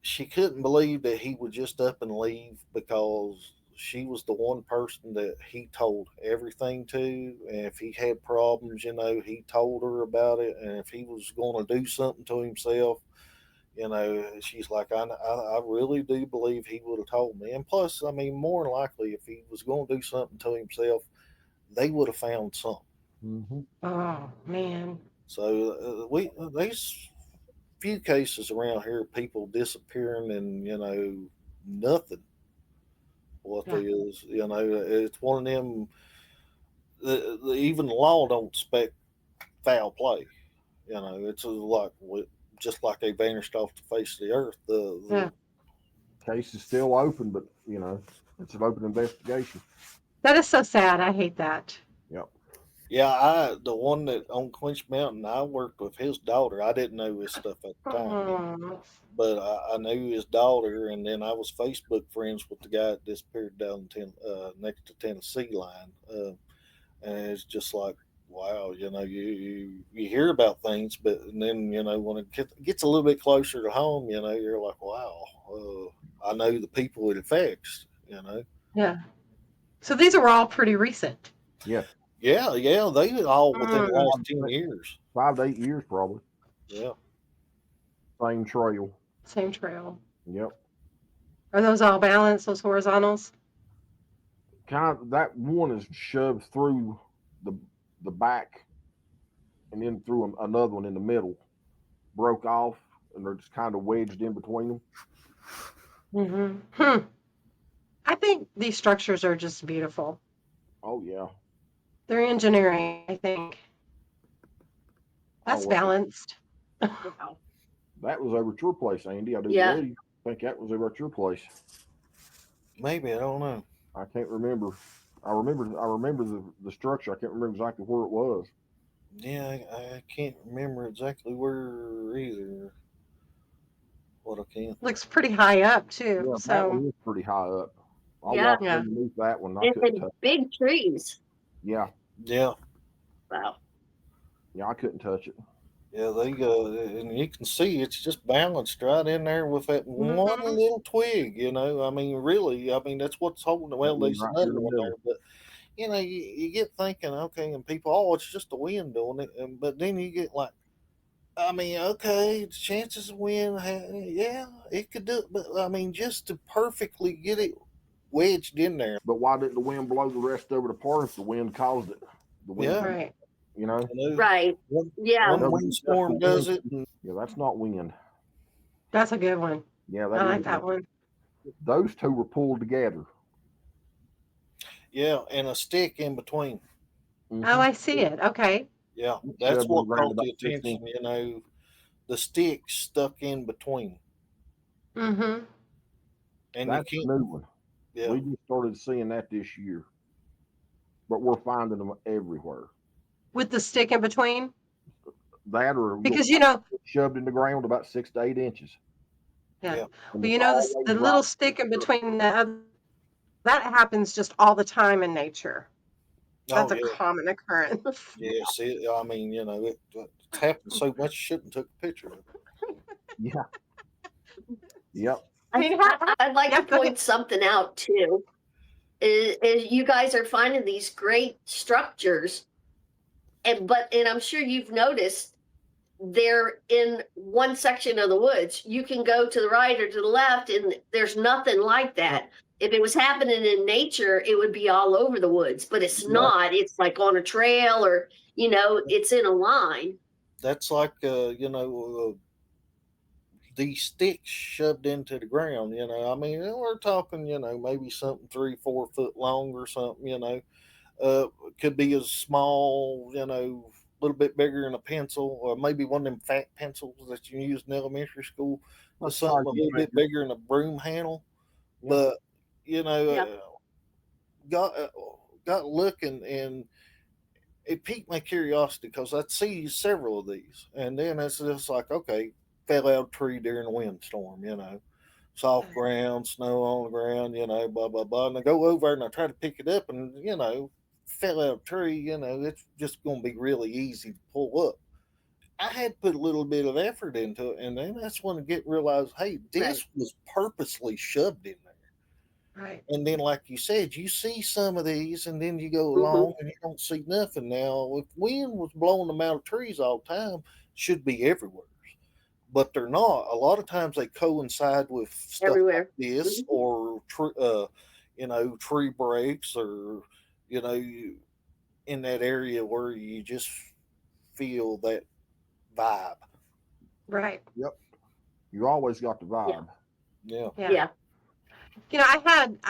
C: She couldn't believe that he would just up and leave because she was the one person that he told everything to. And if he had problems, he told her about it. And if he was going to do something to himself, she's like, I really do believe he would have told me. And plus, I mean, more than likely, if he was going to do something to himself, they would have found something.
B: Mm-hmm.
A: Oh, man.
C: So there's few cases around here of people disappearing and, nothing. What
A: Yeah.
C: is, it's one of them. Even the law don't expect foul play. It's just like they vanished off the face of the earth. The
B: Case is still open, but it's an open investigation.
A: That is so sad. I hate that.
B: Yep.
C: Yeah, the one that on Quinch Mountain, I worked with his daughter. I didn't know his stuff at the time, but I knew his daughter, and then I was Facebook friends with the guy that disappeared down next to Tennessee line, and it's just like, wow, you hear about things, but then when it gets a little bit closer to home, you're like, wow, I know the people it affects,
A: Yeah. So these are all pretty recent.
B: Yeah.
C: Yeah, they all within the last 10 years.
B: 5 to 8 years, probably.
C: Yeah.
B: Same trail.
A: Same trail.
B: Yep.
A: Are those all balanced, those horizontals?
B: That one is shoved through the back and then through another one in the middle. Broke off, and they're just kind of wedged in between them.
A: Mm-hmm. I think these structures are just beautiful.
B: Oh, yeah.
A: They're engineering, I think. That's balanced.
B: That was over at your place, Andy. I do
D: Yeah.
B: believe. I think that was over at your place.
C: Maybe, I don't know.
B: I can't remember. I remember the structure. I can't remember exactly where it was.
C: Yeah, I can't remember exactly where either. What I can.
A: Looks pretty high up too.
B: Yeah, that
A: So
B: one is pretty high up. I
D: Yeah.
B: walked
A: Yeah.
B: underneath that one. I
D: And
B: couldn't touch.
D: big trees.
B: Yeah,
C: Yeah,
D: Wow.
B: I couldn't touch it.
C: yeah, they go, and you can see it's just balanced right in there with that one
A: Mhm.
C: little twig. I mean, really, that's what's holding it. Well,
B: That one
C: there's
B: right
C: another
B: in the
C: one there, but you get thinking, okay, and people, oh, it's just the wind doing it, but then you get like, I mean, okay, the chances of wind, yeah, it could do it, but I mean, just to perfectly get it wedged in there.
B: But why didn't the wind blow the rest of it apart if the wind caused it? The wind,
C: Yeah.
A: right.
D: Right. Yeah.
C: One windstorm does it.
B: Yeah, that's not wind.
A: That's a good one.
B: Yeah,
A: I like that one.
B: Those two were pulled together.
C: Yeah, and a stick in between.
B: Mhm.
A: Oh, I see it. Okay.
C: Yeah, that's
B: Shoved
C: what
B: around
C: caught
B: about
C: the
B: 6
C: attention.
B: inches.
C: The stick stuck in between,
A: Mm-hmm.
C: and
B: That's a
C: you
B: new
C: can't.
B: one.
C: Yeah,
B: We just started seeing that this year, but we're finding them everywhere.
A: With the stick in between?
B: That or
A: Because
B: shoved in the ground about 6 to 8 inches.
A: yeah.
C: Yeah.
B: And
A: Well,
B: it's
A: the
B: always
A: little
B: right
A: stick in between that happens just all the time in nature. That's
C: oh
A: a
C: yeah,
A: common occurrence.
C: yeah. See, I mean, it's happened so much. You shouldn't took a picture of it.
B: Yeah. Yep.
A: I mean,
D: I'd like
A: yeah,
D: to
A: go ahead.
D: point something out too. Is you guys are finding these great structures, and I'm sure you've noticed they're in one section of the woods. You can go to the right or to the left, and there's nothing like that. If it was happening in nature, it would be all over the woods, but it's
B: Yeah.
D: not. It's like on a trail or, it's in a line.
C: that's like these sticks shoved into the ground. I mean, we're talking, maybe something 3 4 foot long or something. Could be as small, a little bit bigger than a pencil, or maybe one of them fat pencils that you use in elementary school, to
B: Let's
C: something
B: try
C: a
B: to
C: little
B: make
C: bit bigger than a broom handle.
B: Yeah.
C: But you know,
D: Yeah.
C: got got looking, and it piqued my curiosity because I'd see several of these, and then it's just like, okay, fell out of a tree during a windstorm, soft ground, snow on the ground, blah blah blah, and I go over and I try to pick it up, and fell out of a tree, it's just going to be really easy to pull up. I had to put a little bit of effort into it, and then that's when I realized, hey, this
D: Right.
C: was purposely shoved in there.
A: Right.
C: And then, like you said, you see some of these, and then you go
D: Mhm.
C: along and you don't see nothing. Now, if wind was blowing them out of trees all the time, should be everywhere, but they're not. A lot of times they coincide with stuff like
D: Everywhere.
C: this,
D: Mhm.
C: or tree breaks, or in that area where you just feel that vibe.
A: Right.
B: Yep. You always got the
D: Yeah.
B: vibe.
C: Yeah.
A: Yeah.
D: Yeah.
A: I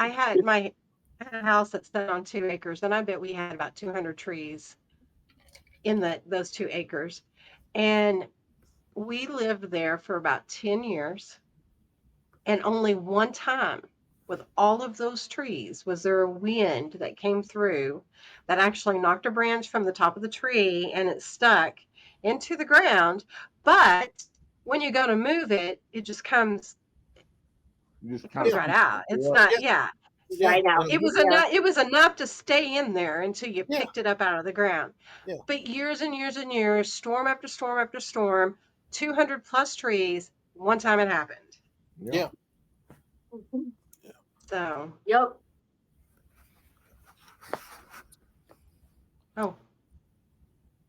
A: had a house that sat on 2 acres, and I bet we had about 200 trees in those 2 acres. And we lived there for about 10 years. And only one time with all of those trees was there a wind that came through that actually knocked a branch from the top of the tree and it stuck into the ground. But when you go to move it, it just comes
B: You just
A: it
B: kind
A: comes
B: of
A: right out. It's
B: yeah,
A: not,
C: Yeah.
A: yeah.
C: Yeah.
D: Right out.
A: It was
D: Yeah.
A: enough. It was enough to stay in there until you
C: Yeah.
A: picked it up out of the ground.
C: Yeah.
A: But years and years and years, storm after storm after storm, 200 plus trees. One time it happened.
C: Yeah.
D: Mhm.
A: So,
D: Yep.
A: oh,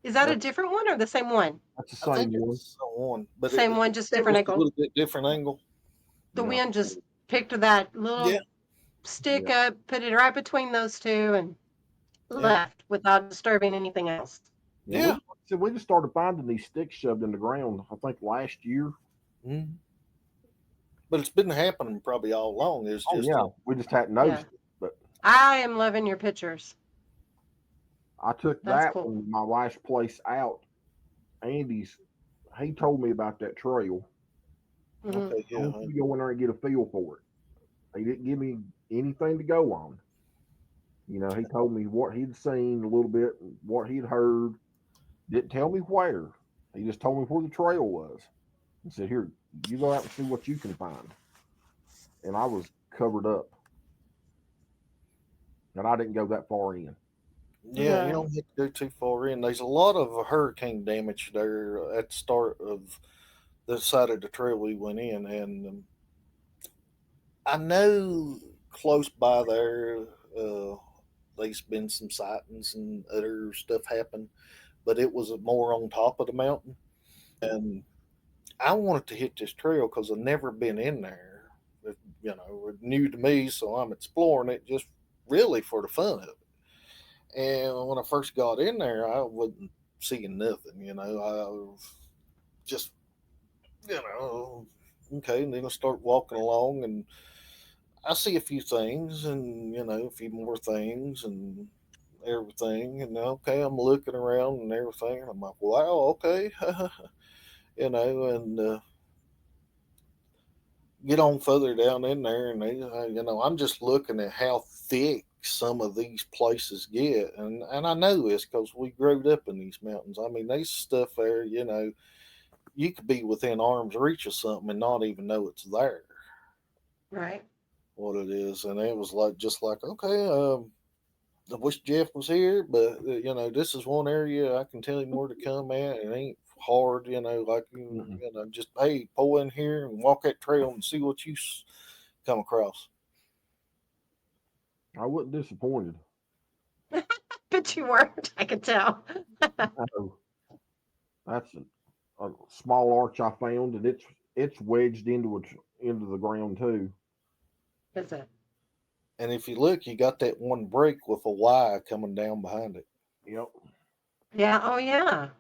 A: is that a different one or the same one?
B: that's the
C: I
B: same
C: think
B: one.
C: it's on, but
A: Same one, just
D: Same
A: different
C: just a
A: angle.
C: little bit different angle.
A: The
B: Yeah.
A: wind just picked that
C: Yeah.
A: little stick
B: Yeah.
A: up, put it right between those two, and
C: Yeah.
A: left without disturbing anything else.
C: Yeah.
B: We just started finding these sticks shoved in the ground, I think last year.
C: Mhm. But it's been happening probably all along. It's
B: Oh
C: just
B: yeah. We just hadn't
A: Yeah.
B: noticed it. But
A: I am loving your pictures.
B: I took
A: That's
B: that
A: cool.
B: one, my last place out. Andy's, he told me about that trail.
A: Mhm.
C: okay.
B: I
C: Yeah.
B: want you to go in there and get a feel for it. He didn't give me anything to go on. He told me what he'd seen a little bit, what he'd heard. Didn't tell me where. He just told me where the trail was. He said, "Here, you go out and see what you can find." And I was covered up, and I didn't go that far in.
C: Yeah. You
A: Right.
C: don't have to go too far in. There's a lot of hurricane damage there at the start of the side of the trail we went in, and I know close by there, there's been some sightings and other stuff happen, but it was more on top of the mountain. And I wanted to hit this trail because I've never been in there. It's new to me, so I'm exploring it just really for the fun of it. And when I first got in there, I wasn't seeing nothing. I was just, okay. And then I start walking along, and I see a few things, and a few more things, and everything. And okay, I'm looking around and everything. And I'm like, wow, okay, and get on further down in there, and I'm just looking at how thick some of these places get, and I know this because we growed up in these mountains. I mean, there's stuff there, you could be within arm's reach of something and not even know it's there,
A: Right.
C: what it is. And it was like, just like, okay, I wish Jeff was here, but this is one area I can tell him where to come at. It ain't hard, like just hey, pull in here and walk that trail and see what you come across.
B: I wasn't disappointed.
A: But you weren't. I could tell.
B: So that's a small arch I found, and it's wedged into the ground too.
A: Is it?
C: And if you look, you got that one break with a Y coming down behind it.
B: Yep.
A: Yeah. Oh, yeah.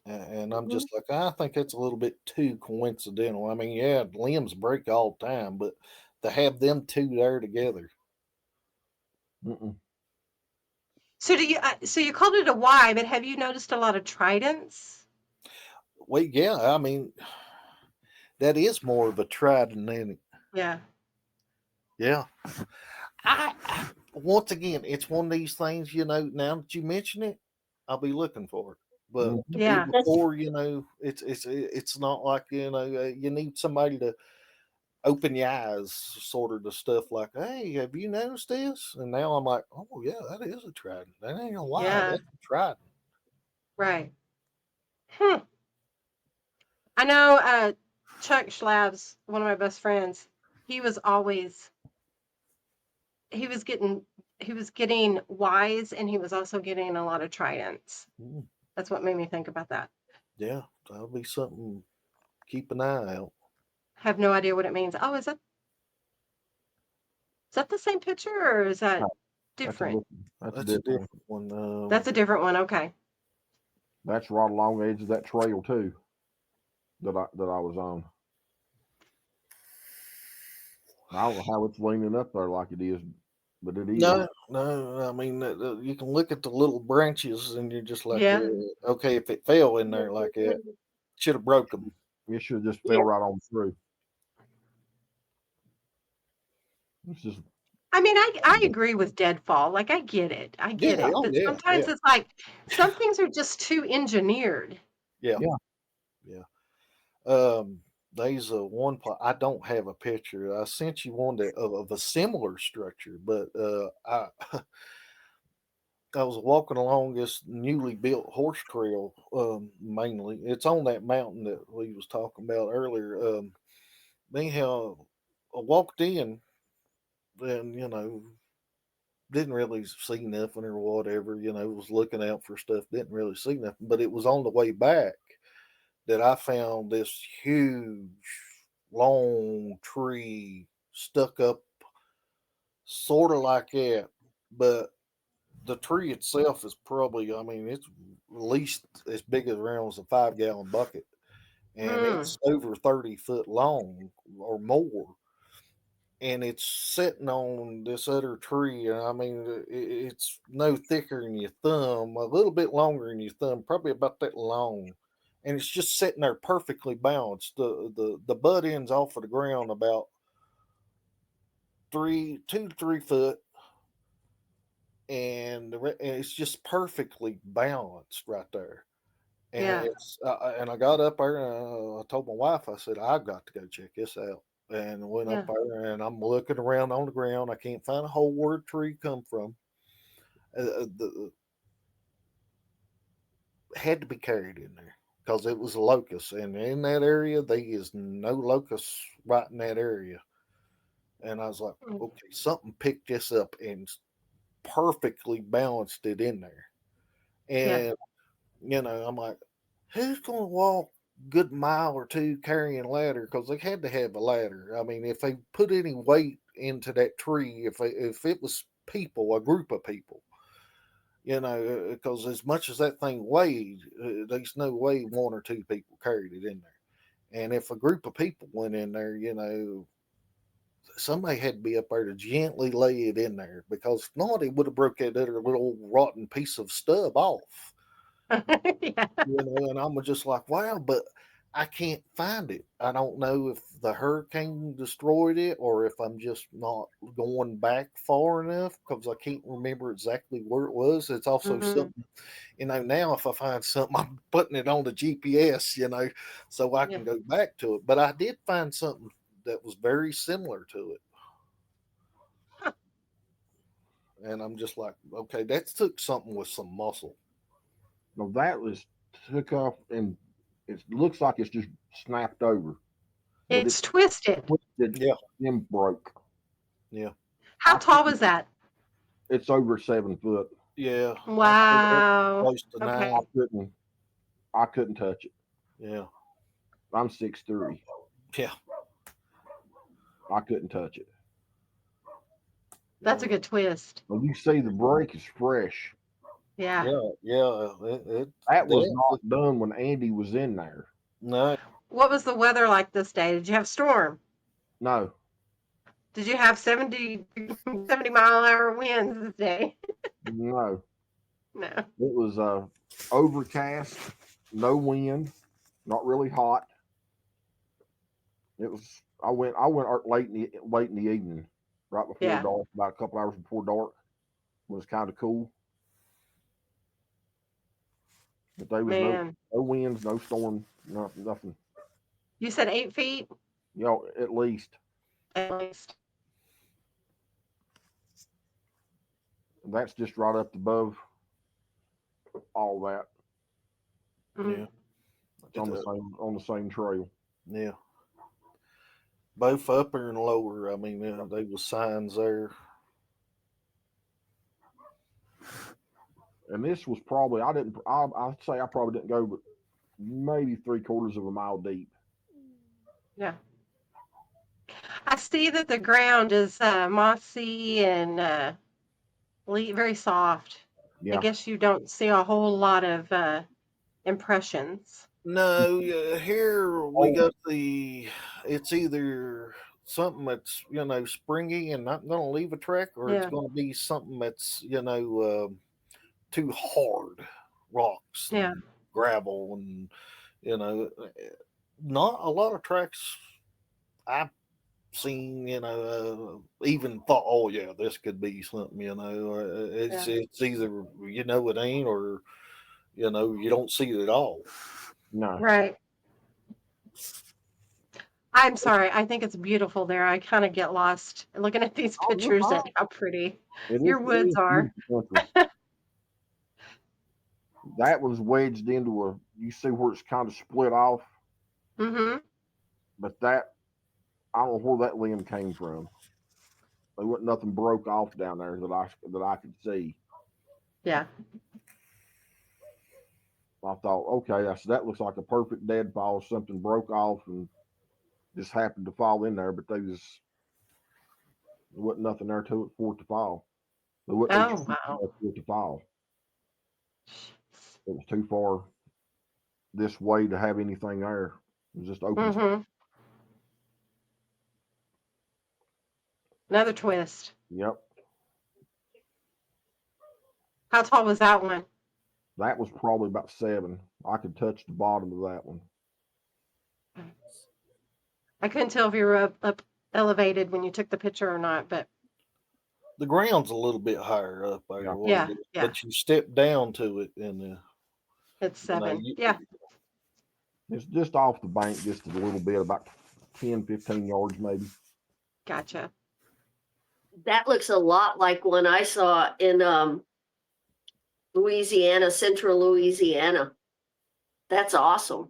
C: And I'm just like, I think that's a little bit too coincidental. I mean, yeah, limbs break all the time, but to have them two there together.
B: Mm-mm.
A: So so you called it a Y, but have you noticed a lot of tridents?
C: Well, yeah, I mean, that is more of a trident than it.
A: Yeah.
C: Yeah. Once again, it's one of these things, now that you mention it, I'll be looking for it. But
B: Mhm.
C: to be
A: Yeah.
C: before, it's not like, you need somebody to open your eyes, sort of the stuff like, hey, have you noticed this? And now I'm like, oh yeah, that is a trident. That ain't gonna lie,
A: Yeah.
C: that's a trident.
A: Right. Hmm. I know Chuck Schlabs, one of my best friends, he was always he was getting wise, and he was also getting a lot of tridents.
C: Mm,
A: That's what made me think about that.
C: yeah, that'll be something. Keep an eye out.
A: Have no idea what it means. Oh, is that the same picture, or is that
B: No,
A: different?
B: That's a
C: That's a
B: different one.
C: different one.
A: That's a different one. Okay.
B: That's right along the edge of that trail too that I was on. I don't know how it's leaning up there like it is, but it is.
C: No. I mean, you can look at the little branches, and you're just like,
A: Yeah.
C: okay, if it fell in there like that, should have broke them.
B: It should have just
D: Yeah.
B: fell right on through. It's just
A: I mean, I agree with deadfall. Like, I get it. I get
C: Yeah,
A: it.
C: oh
A: But
C: yeah,
A: sometimes
C: yeah,
A: it's like some things are just too engineered.
C: yeah,
B: Yeah.
C: yeah. There's one. I don't have a picture. I sent you one of a similar structure, but I I was walking along this newly built horse trail. Mainly, it's on that mountain that we was talking about earlier. Anyhow, I walked in, and didn't really see nothing or whatever. Was looking out for stuff. Didn't really see nothing, but it was on the way back that I found this huge, long tree stuck up, sort of like that. But the tree itself is probably, I mean, it's at least as big as around as a 5-gallon bucket, and
A: Mm.
C: it's over 30 foot long or more. And it's sitting on this other tree, and I mean, it's no thicker than your thumb, a little bit longer than your thumb, probably about that long, and it's just sitting there perfectly balanced. The butt ends off of the ground about 2 to 3 foot, and and it's just perfectly balanced right there. And
A: Yeah.
C: it's and I got up there, and I told my wife, I said, I've got to go check this out. And I went up
A: Yeah.
C: there, and I'm looking around on the ground. I can't find a hole where the tree come from. The had to be carried in there because it was a locust, and in that area there is no locusts right in that area. And I was like,
A: Mm.
C: okay, something picked this up and perfectly balanced it in there.
A: Yeah.
C: And I'm like, who's going to walk a good mile or two carrying a ladder? Because they had to have a ladder. I mean, if they put any weight into that tree, if it was people, a group of people, because as much as that thing weighed, there's no way one or two people carried it in there. And if a group of people went in there, somebody had to be up there to gently lay it in there, because if not, it would have broke that other little rotten piece of stub off.
A: Yeah.
C: And I'm just like, wow, but I can't find it. I don't know if the hurricane destroyed it or if I'm just not going back far enough, because I can't remember exactly where it was. It's also
A: Mhm.
C: something, now if I find something, I'm putting it on the GPS, so I
A: Yeah.
C: can go back to it. But I did find something that was very similar to it.
A: Huh.
C: And I'm just like, okay, that took something with some muscle.
B: no, that was took off and it looks like it's just snapped over, but
A: It's twisted.
B: twisted
C: Yeah.
B: and broke.
C: Yeah.
A: How
B: I
A: tall
B: couldn't-
A: was that?
B: It's over 7 foot.
C: Yeah.
A: Wow.
C: Close to
A: Okay.
C: 9.
B: I couldn't touch it.
C: Yeah.
B: I'm 6'3".
C: Yeah.
B: I couldn't touch it.
A: That's a good twist.
B: When you see the break is fresh.
A: Yeah.
B: That was
C: that-
B: not done when Andy was in there.
C: no.
A: What was the weather like this day? Did you have storm?
B: No,
A: Did you have 70-mile-an-hour winds this day?
B: no.
A: No.
B: It was overcast, no wind, not really hot. It was. I went late in the evening, right before
A: Yeah.
B: dark, about a couple hours before dark. It was kind of cool. But there was
A: Man.
B: no winds, no storm, nothing.
A: You said 8 feet
B: At least.
A: at least.
B: That's just right up above all that.
A: Mhm.
C: Yeah.
B: It's on the same trail.
C: Yeah. Both upper and lower. I mean, there was signs there.
B: And this was probably I'd say I probably didn't go but maybe 3/4 of a mile deep.
A: Yeah. I see that the ground is mossy and very soft.
B: Yeah.
A: I guess you don't see a whole lot of impressions.
C: No, here we got it's either something that's, springy and not going to leave a track, or it's
A: Yeah.
C: going to be something that's, too hard rocks,
A: Yeah.
C: and gravel, and, not a lot of tracks I've seen, even thought, oh yeah, this could be something, it's either, it ain't, or, you don't see it at all.
B: No.
A: Right. I'm sorry. I think it's beautiful there. I kind of get lost looking at these
B: Oh, no
A: pictures and
B: problem.
A: how pretty
B: It
A: your
B: is
A: woods are.
B: beautiful country. That was wedged into you see where it's kind of split off,
A: Mm-hmm.
B: but I don't know where that limb came from. There wasn't nothing broke off down there that I could see.
A: Yeah.
B: I thought, okay, I said that looks like a perfect deadfall. Something broke off and just happened to fall in there, but there wasn't nothing there to it for it to fall. There wasn't no
A: Oh,
B: tree
A: wow.
B: there for it to fall. It was too far this way to have anything there. It was just open.
A: Mm-hmm. Another twist.
B: Yep.
A: How tall was that one?
B: That was probably about 7. I could touch the bottom of that one.
A: I couldn't tell if you were up elevated when you took the picture or not, but
C: The ground's a little bit higher up there,
A: Yeah, yeah.
C: but you step down to it, and
A: it's 7. Yeah.
B: It's just off the bank just a little bit, about 10, 15 yards maybe.
A: Gotcha.
D: That looks a lot like one I saw in Louisiana, central Louisiana. That's awesome.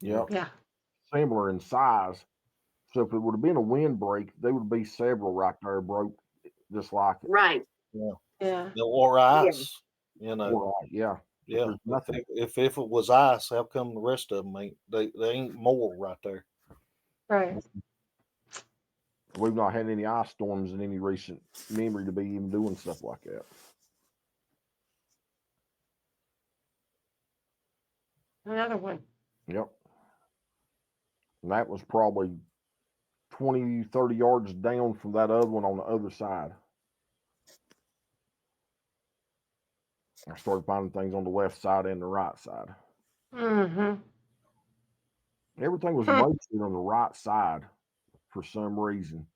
B: Yep.
A: Yeah.
B: Similar in size. So if it would have been a windbreak, there would be several right there broke just like it.
D: Right.
A: Yeah.
C: or ice,
B: Right, yeah.
C: Yeah,
B: There's nothing.
C: If it was ice, how come the rest of them ain't? They ain't more right there.
A: Right.
B: We've not had any ice storms in any recent memory to be even doing stuff like that.
A: Another one.
B: Yep. And that was probably 20, 30 yards down from that other one on the other side. I started finding things on the left side and the right side.
A: Mm-hmm.
B: Everything was mostly on the right side for some reason.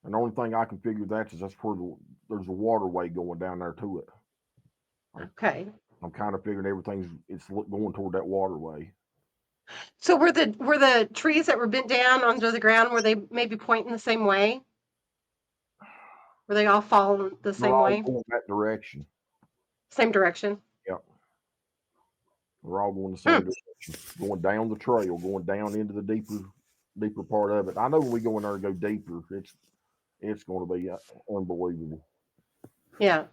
B: And the only thing I can figure that's where there's a waterway going down there to it.
A: Okay.
B: I'm kind of figuring it's going toward that waterway.
A: So were the trees that were bent down under the ground, were they maybe pointing the same way? Were they all falling the same
B: We're all
A: way?
B: going that direction.
A: Same direction?
B: Yep. We're all going the same direction. Going down the trail, going down into the deeper part of it. I know when we go in there and go deeper, it's going to be unbelievable.
A: Yeah.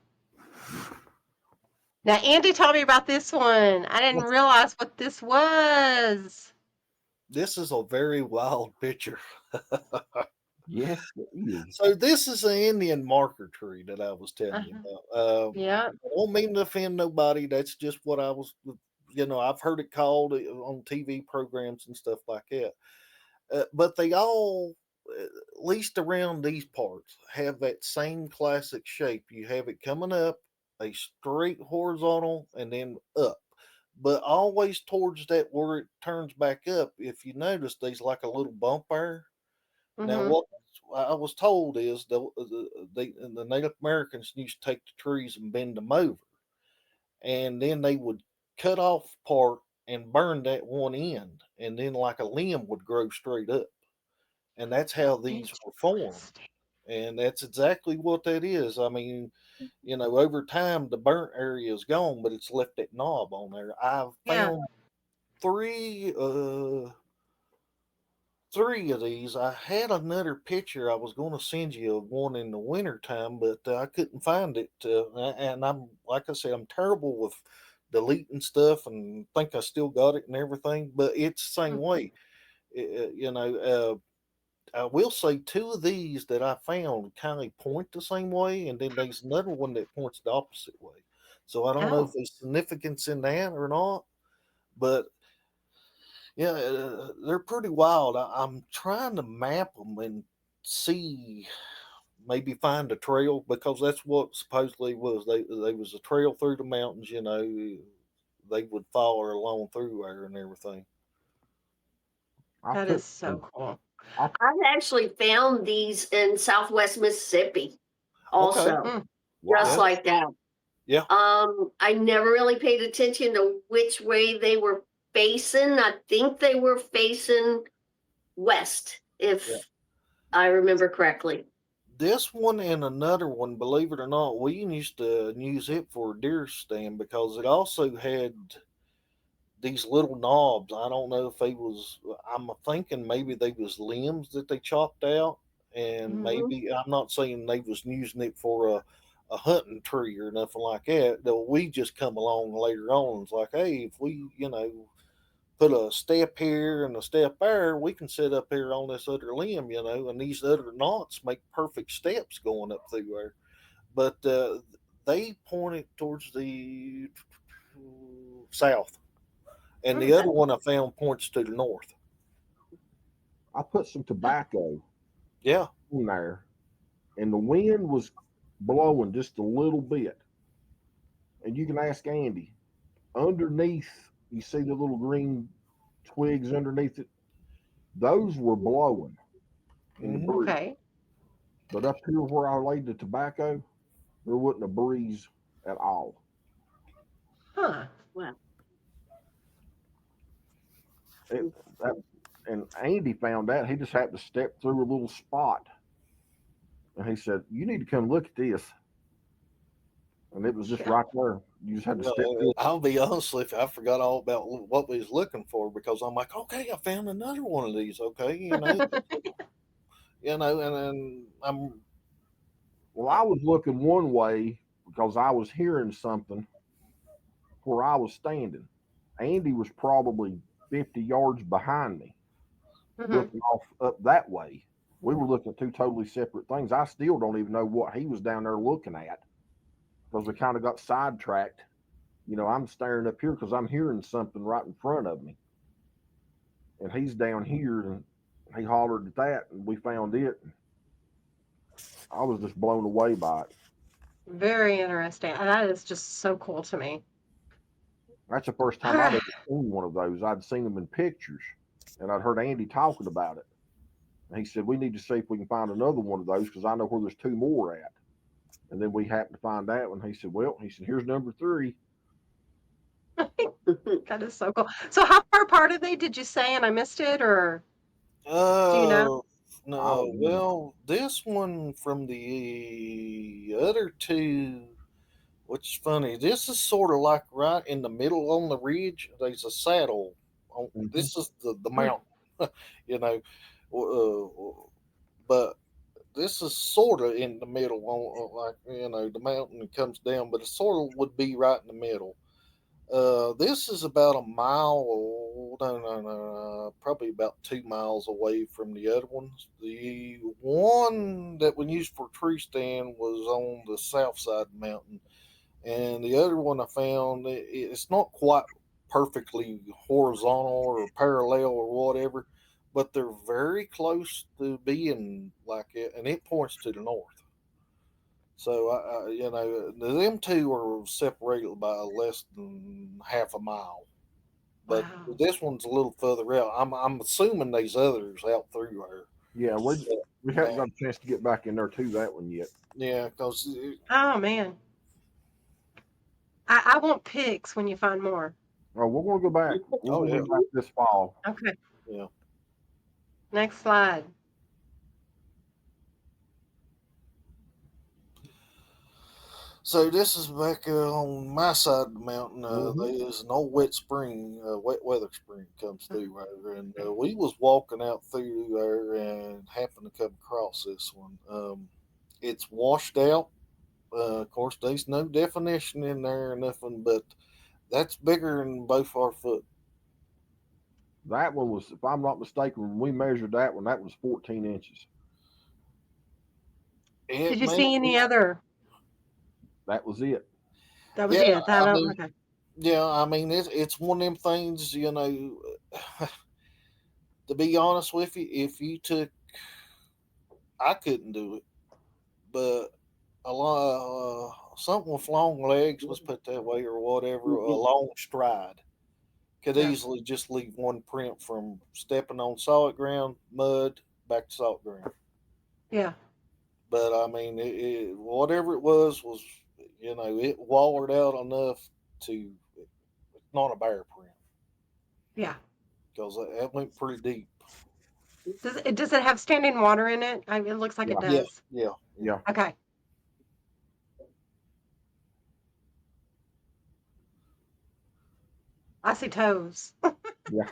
A: Now, Andy told me about this one. I didn't realize what this was.
C: This is a very wild picture.
B: Yes, it is.
C: So this is an Indian marker tree that I was telling you about.
A: Yeah.
C: I don't mean to offend nobody. That's just what I was, I've heard it called on TV programs and stuff like that. But they all, at least around these parts, have that same classic shape. You have it coming up, a straight horizontal, and then up. But always towards that where it turns back up, if you notice, there's like a little bump there. Now,
A: Mm-hmm.
C: what I was told is the Native Americans used to take the trees and bend them over, and then they would cut off part and burn that one end, and then like a limb would grow straight up, and that's how these were formed.
A: Interesting.
C: And that's exactly what that is. I mean, over time the burnt area is gone, but it's left that knob on there. I've
A: Yeah.
C: found three three of these. I had another picture I was going to send you of one in the wintertime, but I couldn't find it. And I'm, like I said, I'm terrible with deleting stuff and think I still got it and everything, but it's the same
A: Mm.
C: way. I will say two of these that I found kind of point the same way, and then there's another one that points the opposite way. So I don't know if
A: Oh,
C: there's significance in that or not, but yeah, they're pretty wild. I'm trying to map them and see, maybe find a trail because that's what supposedly was. They was a trail through the mountains. They would follow along through there and everything.
B: I
A: that
B: took
A: is so cool.
B: I
D: I've actually found these in Southwest Mississippi
C: Okay,
D: also,
A: Mm.
D: just
C: yeah,
B: wow.
D: like that.
C: yeah,
D: I never really paid attention to which way they were facing. I think they were facing west,
C: yeah.
D: if I remember correctly.
C: This one and another one, believe it or not, we used to use it for a deer stand because it also had these little knobs. I don't know if they was. I'm thinking maybe they was limbs that they chopped out, and
D: Hmm.
C: maybe I'm not saying they was using it for a hunting tree or nothing like that. Though we just come along later on and it's like, hey, if we put a step here and a step there, we can sit up here on this other limb, and these other knots make perfect steps going up through there. But they pointed towards the south, and the
A: Mm.
C: other one I found points to the north.
B: I put some tobacco
C: Yeah,
B: in there, and the wind was blowing just a little bit. And you can ask Andy. Underneath, you see the little green twigs underneath it. Those were blowing in the
C: hmm,
B: breeze.
A: Okay.
B: But up here where I laid the tobacco, there wasn't a breeze at all.
A: Huh.
D: Well,
B: It, that, and Andy found out. He just happened to step through a little spot, and he said, "You need to come look at this." And it was just
A: Yeah.
B: right there. You just had to step through.
C: I'll be honest with you, I forgot all about what we was looking for because I'm like, okay, I found another one of these. Okay, and then I'm
B: Well, I was looking one way because I was hearing something where I was standing. Andy was probably 50 yards behind me,
A: Hmm.
B: looking off up that way. We were looking at two totally separate things. I still don't even know what he was down there looking at because we kind of got sidetracked. I'm staring up here because I'm hearing something right in front of me, and he's down here, and he hollered at that, and we found it. I was just blown away by it.
A: Very interesting. That is just so cool to me.
B: That's the first
A: All
B: time I'd
A: right.
B: ever seen one of those. I'd seen them in pictures, and I'd heard Andy talking about it. And he said, "We need to see if we can find another one of those because I know where there's two more at." And then we happened to find that one. He said, "Well," he said, "here's number three."
A: That is so cool. So how far apart are they? Did you say and I missed it, or do you know?
C: uh
B: I
C: no.
B: don't know.
C: Well, this one from the other two, which is funny. This is sort of like right in the middle on the ridge. There's a saddle.
B: Mm-hmm.
C: This is the
A: Mm.
C: mountain, you know, but this is sort of in the middle, on like the mountain comes down, but it sort of would be right in the middle. This is about a mile, no, probably about 2 miles away from the other ones. The one that we used for tree stand was on the south side of the mountain, and the other one I found, it's not quite perfectly horizontal or parallel or whatever, but they're very close to being like it, and it points to the north. So them two are separated by less than half a mile, but
A: Wow.
C: this one's a little further out. I'm assuming these others out through her.
B: Yeah, we haven't got a chance to get back in there to that one yet.
C: Yeah, because
A: Oh man. I want pics when you find more.
B: Oh, we're going to go back. We're
C: oh
B: going to
C: yeah,
B: go back this fall.
A: Okay.
C: yeah.
A: Next slide.
C: So this is back on my side of the mountain.
B: Mhm.
C: There's an old wet spring, wet weather spring comes through there, and we was walking out through there and happened to come across this one. It's washed out. Of course, there's no definition in there or nothing, but that's bigger than both our foot.
B: That one was, if I'm not mistaken, when we measured that one, that was 14 inches.
A: Did
C: It
A: you
C: may
A: see any
C: be,
A: other?
B: That was it.
A: That was
C: yeah.
A: it.
C: I mean,
A: Okay.
C: yeah. I mean, it's one of them things. To be honest with you, if you took, I couldn't do it, but a lot, something with long legs, let's put that way, or whatever, a long stride could
A: Yeah.
C: easily just leave one print from stepping on solid ground, mud, back to solid ground.
A: Yeah.
C: But I mean, whatever it was, it wallered out enough to, it's not a bear print
A: Yeah.
C: because that went pretty deep.
A: Does it have standing water in it? It looks like it
B: Yeah.
C: Yeah,
A: does.
C: yeah,
B: Yeah.
A: Okay. I see toes.
B: Yeah.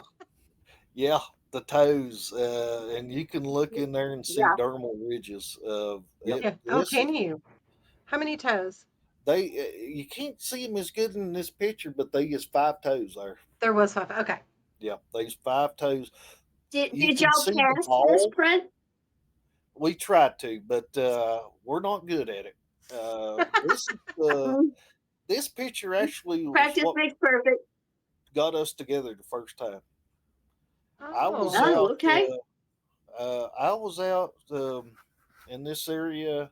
C: yeah. The toes, and you can look in there and see
D: Yeah.
C: dermal ridges.
B: Yep.
A: Yeah. Oh,
C: This is
A: can you? How many toes?
C: they. You can't see them as good in this picture, but they is 5 toes there.
A: There was 5. Okay.
C: Yeah, there's 5 toes.
D: Did
C: You
D: did
C: can
D: y'all
C: see the
D: cast this
C: ball.
D: print?
C: We tried to, but we're not good at it. This is
D: Mm,
C: this picture actually was
D: practice
C: what
D: makes perfect.
C: got us together the first time. I was
A: Oh.
D: Oh,
C: out.
D: okay.
C: I was out in this area,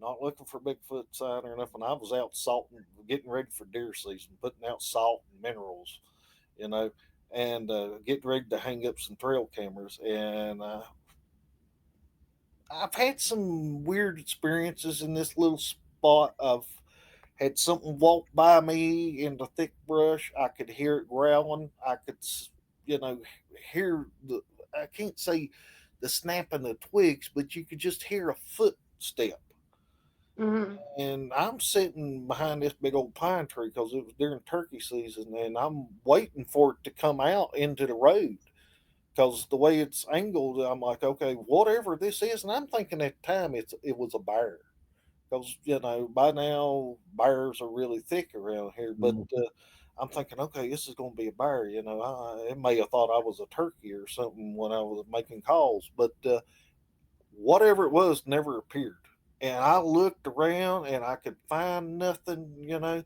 C: not looking for Bigfoot sign or nothing. I was out salting, getting ready for deer season, putting out salt and minerals, you know, and getting ready to hang up some trail cameras. And I've had some weird experiences in this little spot. I've had something walk by me in the thick brush. I could hear it growling. I could, you know, hear the, I can't say the snapping of twigs, but you could just hear a footstep.
A: Hmm.
C: And I'm sitting behind this big old pine tree because it was during turkey season, and I'm waiting for it to come out into the road because the way it's angled, I'm like, okay, whatever this is, and I'm thinking at the time it was a bear because by now bears are really thick around here. But
B: Mhm.
C: I'm thinking, okay, this is going to be a bear. It may have thought I was a turkey or something when I was making calls, but whatever it was never appeared. And I looked around and I could find nothing.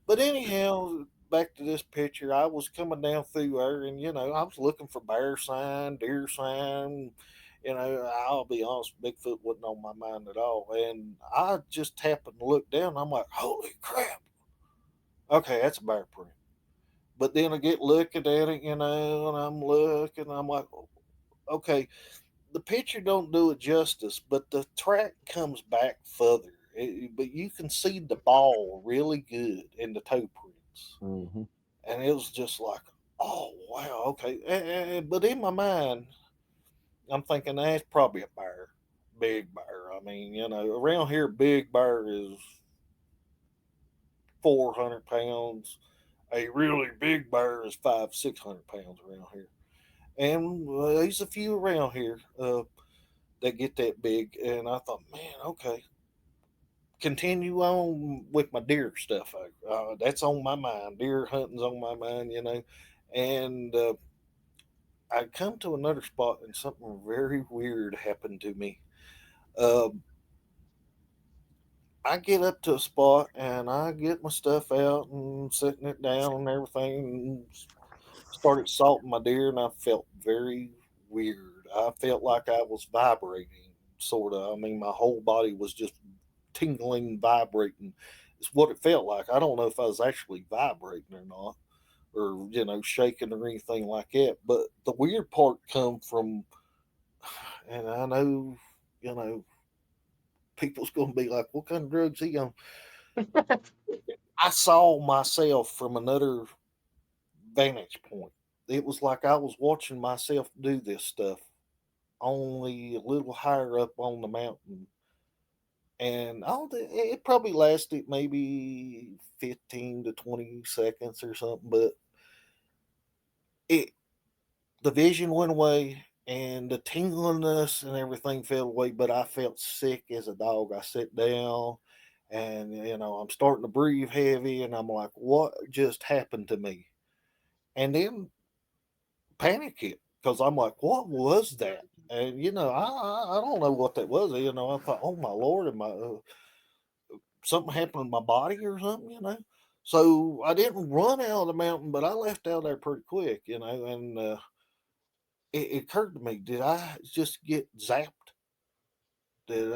C: But anyhow, back to this picture, I was coming down through there, and I was looking for bear sign, deer sign. I'll be honest, Bigfoot wasn't on my mind at all. And I just happened to look down. I'm like, holy crap! Okay, that's a bear print. But then I get looking at it, and I'm looking. I'm like, okay, the picture don't do it justice, but the track comes back further. But you can see the ball really good in the toe prints,
B: Mhm.
C: and it was just like, oh wow, okay. But in my mind, I'm thinking that's probably a bear, big bear. I mean, around here, big bear is 400 pounds. A really big bear is 500-600 pounds around here, and there's a few around here that get that big. And I thought, man, okay, continue on with my deer stuff. That's on my mind. Deer hunting's on my mind, and I come to another spot and something very weird happened to me. Uh, I get up to a spot and I get my stuff out and setting it down and everything, and started salting my deer, and I felt very weird. I felt like I was vibrating, sort of. I mean, my whole body was just tingling, vibrating. It's what it felt like. I don't know if I was actually vibrating or not, or shaking or anything like that. But the weird part come from, and I know, you know, people's going to be like, "What kind of drugs he on?" I saw myself from another vantage point. It was like I was watching myself do this stuff, only a little higher up on the mountain. And it probably lasted maybe 15 to 20 seconds or something, but it the vision went away and the tingliness and everything fell away, but I felt sick as a dog. I sat down and I'm starting to breathe heavy, and I'm like, what just happened to me? And then panic hit because I'm like, what was that? And I don't know what that was. I thought, oh my lord, am I something happened to my body or something? So I didn't run out of the mountain, but I left out there pretty quick. And it occurred to me, did I just get zapped? Did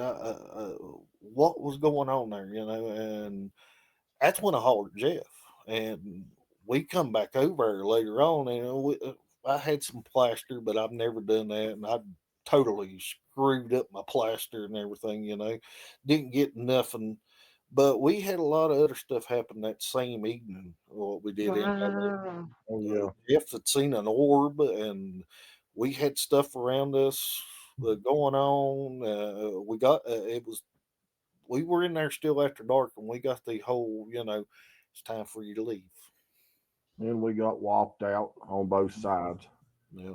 C: what was going on there? And that's when I hollered at Jeff, and we come back over later on, and I had some plaster, but I've never done that, and I totally screwed up my plaster and everything. Didn't get nothing, but we had a lot of other stuff happen that same evening. What we did in
A: Wow.
B: Oh yeah.
C: Jeff had seen an orb, and we had stuff around us going on. We got it was we were in there still after dark, and we got the whole, it's time for you to leave.
B: And we got walked out on both sides.
C: Yeah.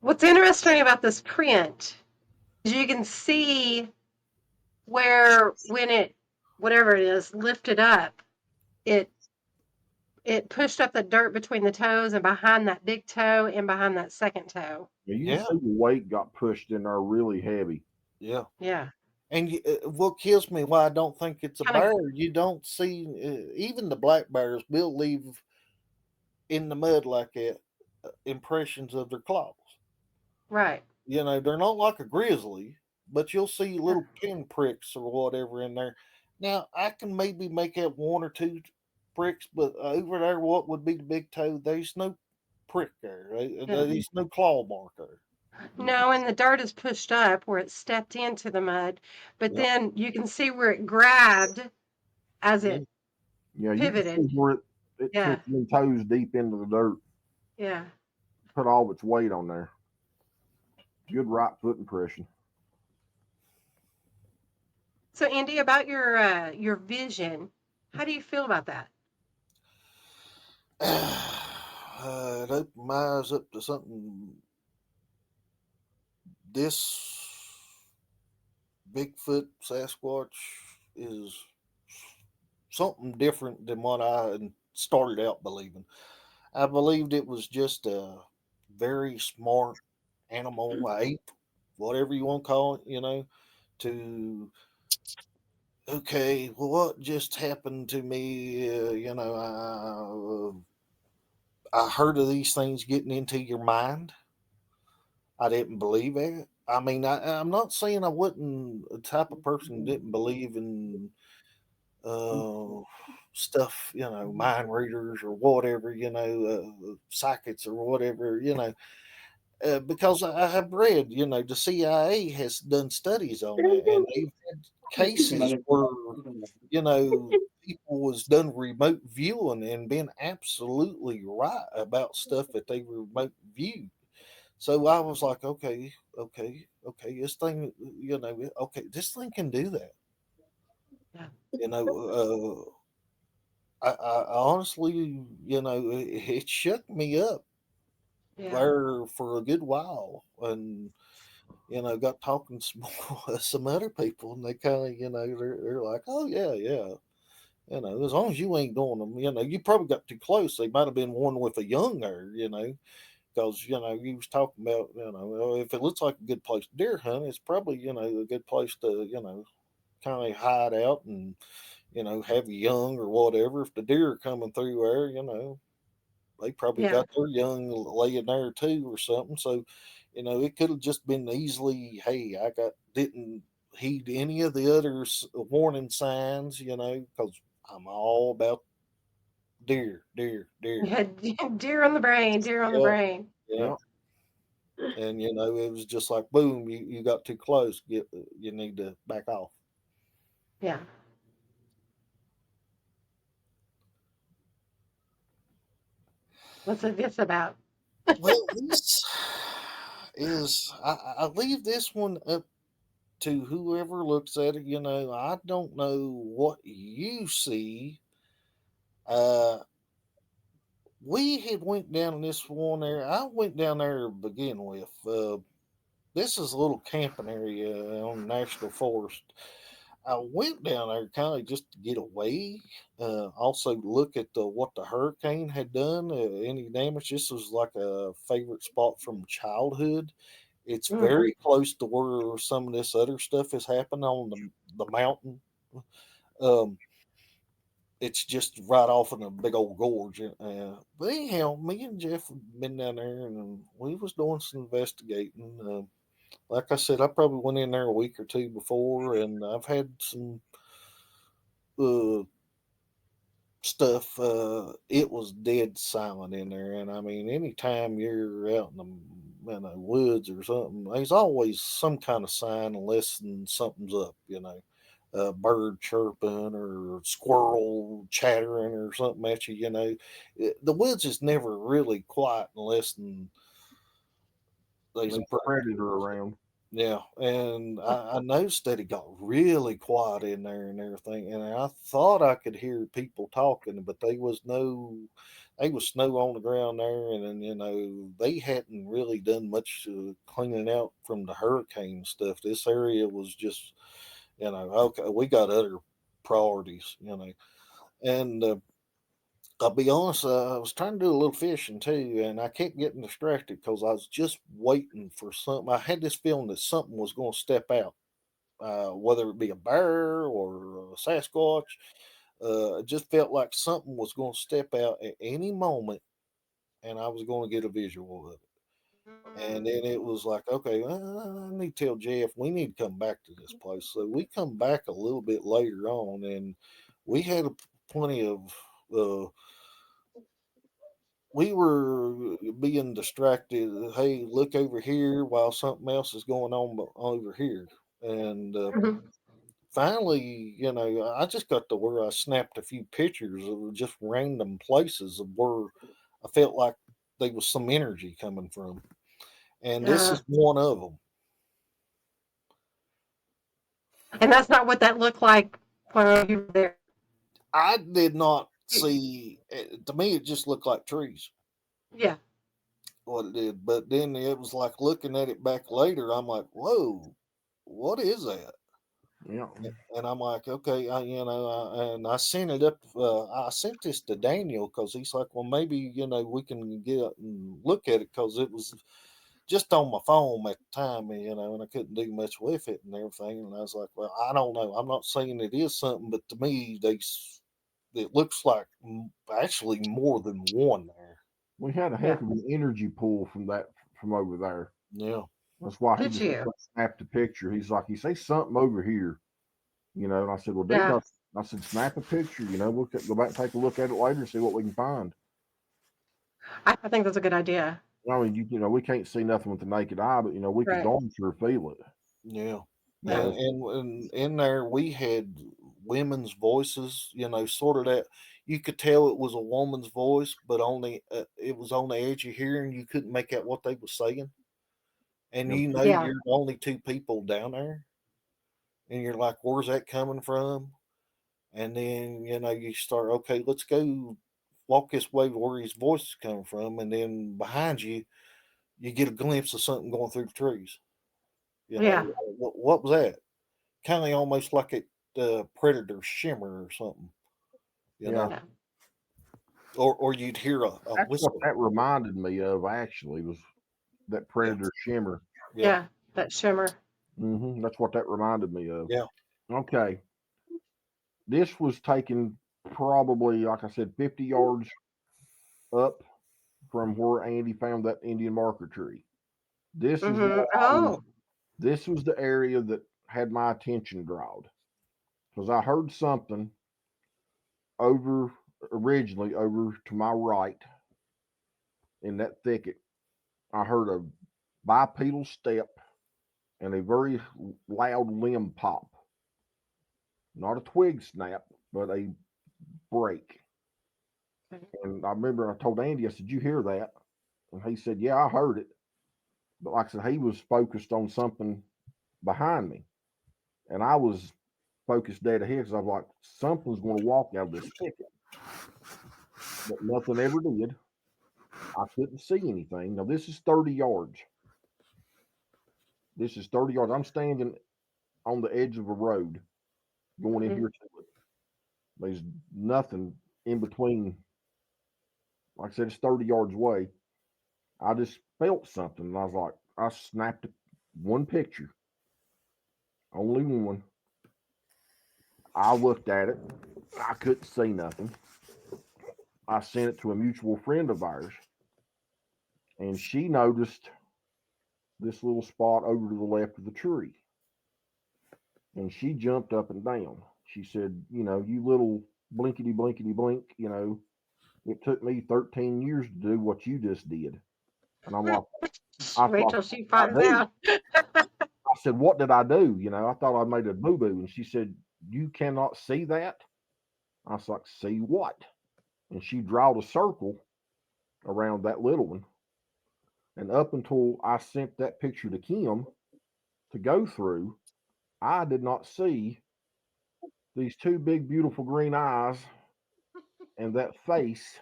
A: What's interesting about this print is you can see where when it, whatever it is, lifted up, it it pushed up the dirt between the toes and behind that big toe and behind that second toe.
B: You can
C: Yeah.
B: see the weight got pushed in there really heavy.
C: Yeah.
A: Yeah.
C: And what kills me, why I don't think it's a
A: Kinda,
C: bear, you don't see even the black bears will leave in the mud like that impressions of their claws.
A: right.
C: They're not like a grizzly, but you'll see
A: Yeah.
C: little pin pricks or whatever in there. Now, I can maybe make out one or two pricks, but over there, what would be the big toe? There's no prick there.
A: Yeah.
C: There's no claw mark there.
A: No, and the dirt is pushed up where it stepped into the mud, but
C: Yep.
A: then you can see where it grabbed as
C: Yeah.
A: it
B: Yeah, you can see
A: pivoted.
B: where it
A: Yeah.
B: took them toes deep into the dirt,
A: Yeah.
B: put all of its weight on there. Good right foot impression.
A: So Andy, about your vision, how do you feel about that?
C: It opened my eyes up to something. This Bigfoot Sasquatch is something different than what I started out believing. I believed it was just a very smart animal, ape, whatever you want to call it, to, okay, well, what just happened to me? I heard of these things getting into your mind. I didn't believe it. I mean, I'm not saying I wasn't a type of person who didn't believe in uh, stuff, mind readers or whatever, psychics or whatever, because I have read, the CIA has done studies on that, and they've had cases where, people was done remote viewing and been absolutely right about stuff that they remote viewed. So I was like, okay, this thing, okay, this thing can do that.
A: Yeah.
C: You know, I honestly, it shook me up
A: Yeah.
C: there for a good while, and got talking to some other people, and they kind of, they're like, oh yeah, yeah. As long as you ain't doing them, you probably got too close. They might have been one with a younger, because you was talking about, if it looks like a good place to deer hunt, it's probably a good place to kind of hide out and have a young or whatever. If the deer are coming through there, they probably
A: Yeah.
C: got their young laying there too or something. So, it could have just been easily, hey, didn't heed any of the other warning signs, because I'm all about deer, deer, deer.
A: Yeah. Deer on the brain. Deer on the
C: Yeah,
A: brain.
C: yeah.
B: Yeah.
C: And it was just like boom, you got too close. You need to back off.
A: Yeah. What's this about?
C: Well, this is I leave this one up to whoever looks at it. I don't know what you see. Uh, we had went down this one there. I went down there to begin with. This is a little camping area on National Forest. I went down there kind of just to get away. Also look at what the hurricane had done. Any damage. This was like a favorite spot from childhood. It's
A: Mm.
C: very close to where some of this other stuff has happened on the mountain. Um, it's just right off in a big old gorge. But anyhow, me and Jeff had been down there and we was doing some investigating. Like I said, I probably went in there a week or two before, and I've had some uh, stuff. It was dead silent in there, and I mean, anytime you're out in the woods or something, there's always some kind of sign, unless something's up. A bird chirping or squirrel chattering or something at you. The woods is never really quiet unless there's a
B: There's a predator around.
C: yeah, and I noticed that it got really quiet in there and everything, and I thought I could hear people talking, but they was snow on the ground there, and then they hadn't really done much cleaning out from the hurricane stuff. This area was just, okay, we got other priorities, and I'll be honest, I was trying to do a little fishing too, and I kept getting distracted because I was just waiting for something. I had this feeling that something was going to step out, whether it be a bear or a Sasquatch. It just felt like something was going to step out at any moment, and I was going to get a visual of it. And then it was like, okay, I need to tell Jeff we need to come back to this place. So we come back a little bit later on, and we had plenty of. We were being distracted. Hey, look over here while something else is going on over here. And
A: Mhm.
C: finally, I just got to where I snapped a few pictures of just random places of where I felt like there was some energy coming from. And this
A: Uh,
C: is one of them.
A: and that's not what that looked like when you were there.
C: I did not see, to me, it just looked like trees,
A: Yeah.
C: what it did. But then it was like looking at it back later, I'm like, whoa, what is that?
B: Yeah.
C: And I'm like, okay, and I sent it up. I sent this to Daniel because he's like, well, maybe we can get up and look at it because it was just on my phone at the time, and I couldn't do much with it and everything. And I was like, well, I don't know. I'm not saying it is something, but to me, it looks like actually more than one there.
B: We had a
A: Yeah.
B: heck of an energy pull from over there.
C: Yeah,
B: That's why he
A: Did
B: just
A: you?
B: snapped a picture. He's like, he say something over here, and I said, well, dude,
A: Yeah.
B: I said, snap a picture, we'll go back and take a look at it later and see what we can find.
A: I think that's a good idea.
B: I mean, we can't see nothing with the naked eye, but we could
A: Right.
B: darn sure feel it.
C: yeah.
A: Yeah.
C: And in there we had women's voices, sort of that you could tell it was a woman's voice, but only it was on the edge of hearing. You couldn't make out what they were saying, and
B: Yep.
A: Yeah.
C: you're the only two people down there, and you're like, "Where's that coming from?" And then you start, okay, let's go walk this way where his voice is coming from, and then behind you, you get a glimpse of something going through the trees. You
A: Yeah.
C: know, what was that? Kind of almost like a predator shimmer or something. You know,
A: Yeah.
C: or you'd hear a
B: That's
C: whisper.
B: what that reminded me of. Actually, was that predator shimmer.
A: Yeah. That shimmer.
B: That's what that reminded me of.
C: Yeah.
B: Okay. This was taken probably, like I said, 50 yards up from where Andy found that Indian marker tree. This is what
A: Oh.
B: this was the area that had my attention drawn, because I heard something originally over to my right in that thicket. I heard a bipedal step and a very loud limb pop. Not a twig snap, but a break.
A: Okay.
B: And I remember I told Andy, I said, "You hear that?" And he said, "Yeah, I heard it." But like I said, he was focused on something behind me. And I was focused dead ahead because I was like, something's going to walk out of this thicket. But nothing ever did. I couldn't see anything. Now, this is 30 yards. This is 30 yards. I'm standing on the edge of a road going in here to it. There's nothing in between. Like I said, it's 30 yards away. I just felt something. And I was like, I snapped one picture. Only one. I looked at it. I couldn't see nothing. I sent it to a mutual friend of ours, and she noticed this little spot over to the left of the tree. And she jumped up and down. She said, "You know, you little blinkety blinkety blink, you know, it took me 13 years to do what you just did." And I'm like,
A: Wait till she finds out.
B: I said, "What did I do? You know, I thought I made a boo-boo." And she said, "You cannot see that?" I was like, "See what?" And she drawed a circle around that little one. And up until I sent that picture to Kim to go through, I did not see these two big, beautiful green eyes and that face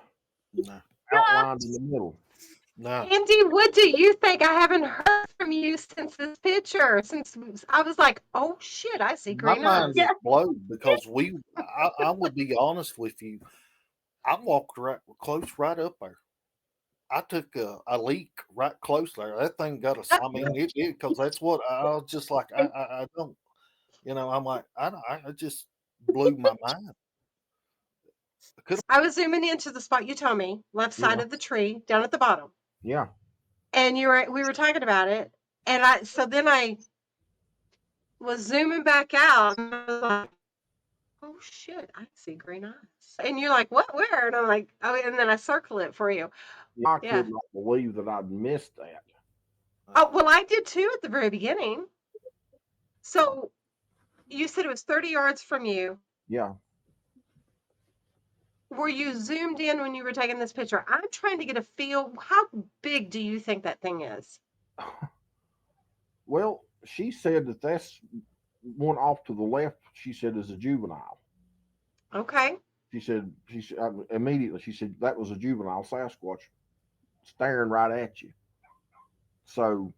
B: outlined in the middle.
C: No.
A: Andy, what do you think? I haven't heard from you since this picture. Since I was like, oh shit, I see
C: My
A: green eyes.
C: mind is blown because I will be honest with you. I walked right up there. I took a leak right close there. That thing got us. I mean, it because that's what I was just like. I don't, you know. I'm like, I just blew my mind.
A: I was zooming into the spot you told me, left side of the tree, down at the bottom.
B: Yeah.
A: And we were talking about it, and then I was zooming back out, and I was like, oh shit, I see green eyes. And you're like, what, where? And I'm like, oh, and then I circle it for you.
B: I could not believe that I'd missed that.
A: Oh, well, I did too at the very beginning. So you said it was 30 yards from you.
B: Yeah.
A: Were you zoomed in when you were taking this picture? I'm trying to get a feel. How big do you think that thing is?
B: Well, she said that's one off to the left. She said is a juvenile.
A: Okay.
B: She said immediately. She said that was a juvenile Sasquatch staring right at you. So,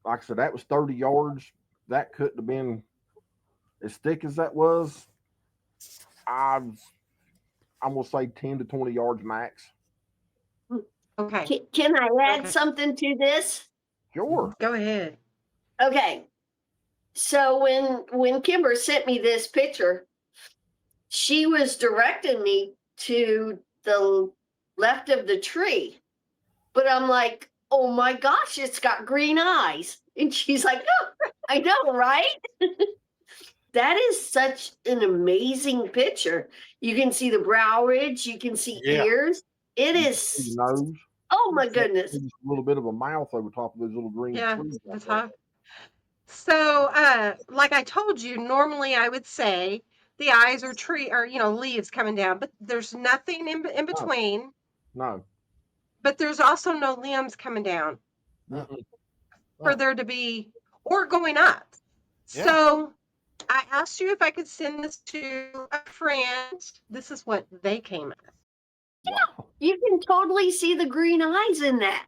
B: like I said, that was 30 yards. That couldn't have been as thick as that was. I'm gonna say 10 to 20 yards max.
A: Okay.
D: Can I add something to this?
B: Sure.
A: Go ahead.
D: Okay. So when Kimber sent me this picture, she was directing me to the left of the tree. But I'm like, oh my gosh, it's got green eyes. And she's like, oh, I know, right? That is such an amazing picture. You can see the brow ridge, you can see ears. It is
B: nose.
D: Oh my goodness.
B: A little bit of a mouth over top of those little green trees.
A: The top. So, like I told you, normally I would say the eyes are leaves coming down, but there's nothing in between.
B: No.
A: But there's also no limbs coming down for there to be, or going up. Yeah. So I asked you if I could send this to a friend. This is what they came up.
D: Yeah, you can totally see the green eyes in that.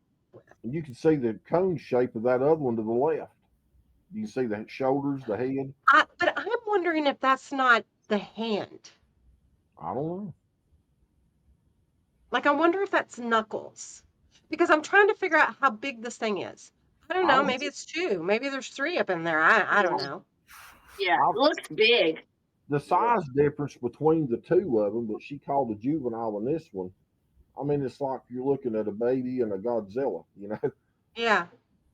B: And you can see the cone shape of that other one to the left. You see the shoulders, the head.
A: But I'm wondering if that's not the hand.
B: I don't know.
A: Like, I wonder if that's knuckles, because I'm trying to figure out how big this thing is. I don't know. Maybe it's 2. Maybe there's 3 up in there. I don't know.
D: Yeah, it looks big.
B: The size difference between the two of them, but she called a juvenile in this one. I mean, it's like you're looking at a baby and a Godzilla, you know?
A: Yeah.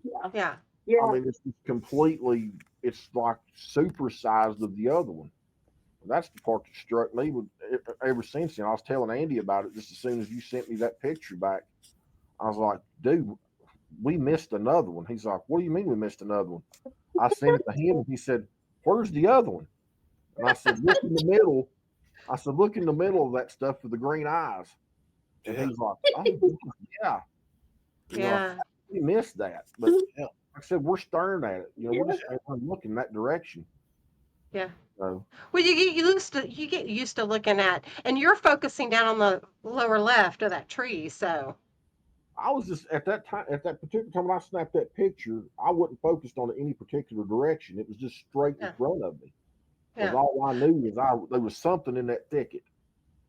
D: Yeah.
A: Yeah.
D: Yeah.
B: I mean, it's just completely, it's like supersized of the other one. That's the part that struck me with ever since then. I was telling Andy about it just as soon as you sent me that picture back. I was like, dude, we missed another one. He's like, what do you mean we missed another one? I sent it to him and he said, where's the other one? And I said, look in the middle. I said, look in the middle of that stuff with the green eyes. And he's like, oh, yeah.
A: Yeah.
B: Like, we missed that. But like I said, we're staring at it. You know, we're just looking that direction.
A: Yeah.
B: So,
A: Well, you get used to looking at, and you're focusing down on the lower left of that tree. So
B: I was just at that particular time when I snapped that picture, I wasn't focused on any particular direction. It was just straight in front of me. Because all I knew was there was something in that thicket,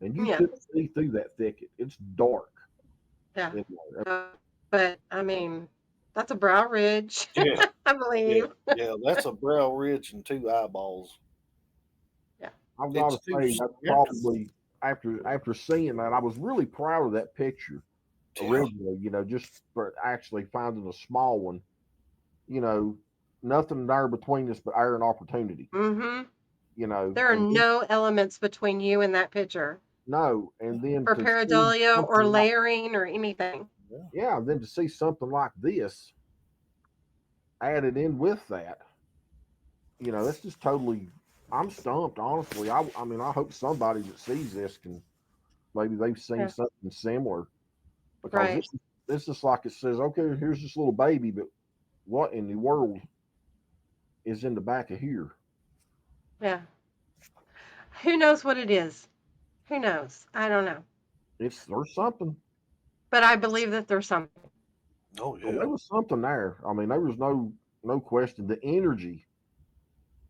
B: and you couldn't see through that thicket. It's dark.
A: Yeah. But I mean, that's a brow ridge.
C: Yeah.
A: I believe.
C: Yeah, that's a brow ridge and 2 eyeballs.
A: Yeah.
B: I've got to say, that's probably after seeing that, I was really proud of that picture originally. You know, just for actually finding a small one. You know, nothing there between us but air and opportunity.
A: Mm-hmm.
B: You know,
A: there are no elements between you and that picture.
B: No, and then
A: or pareidolia or layering or anything.
B: Yeah, then to see something like this added in with that, you know, that's just totally. I'm stumped, honestly. I mean, I hope somebody that sees this can maybe they've seen something similar, because this is like it says, okay, here's this little baby, but what in the world is in the back of here?
A: Yeah. Who knows what it is? Who knows? I don't know.
B: There's something.
A: But I believe that there's something.
C: Oh yeah.
B: Well, there was something there. I mean, there was no question. The energy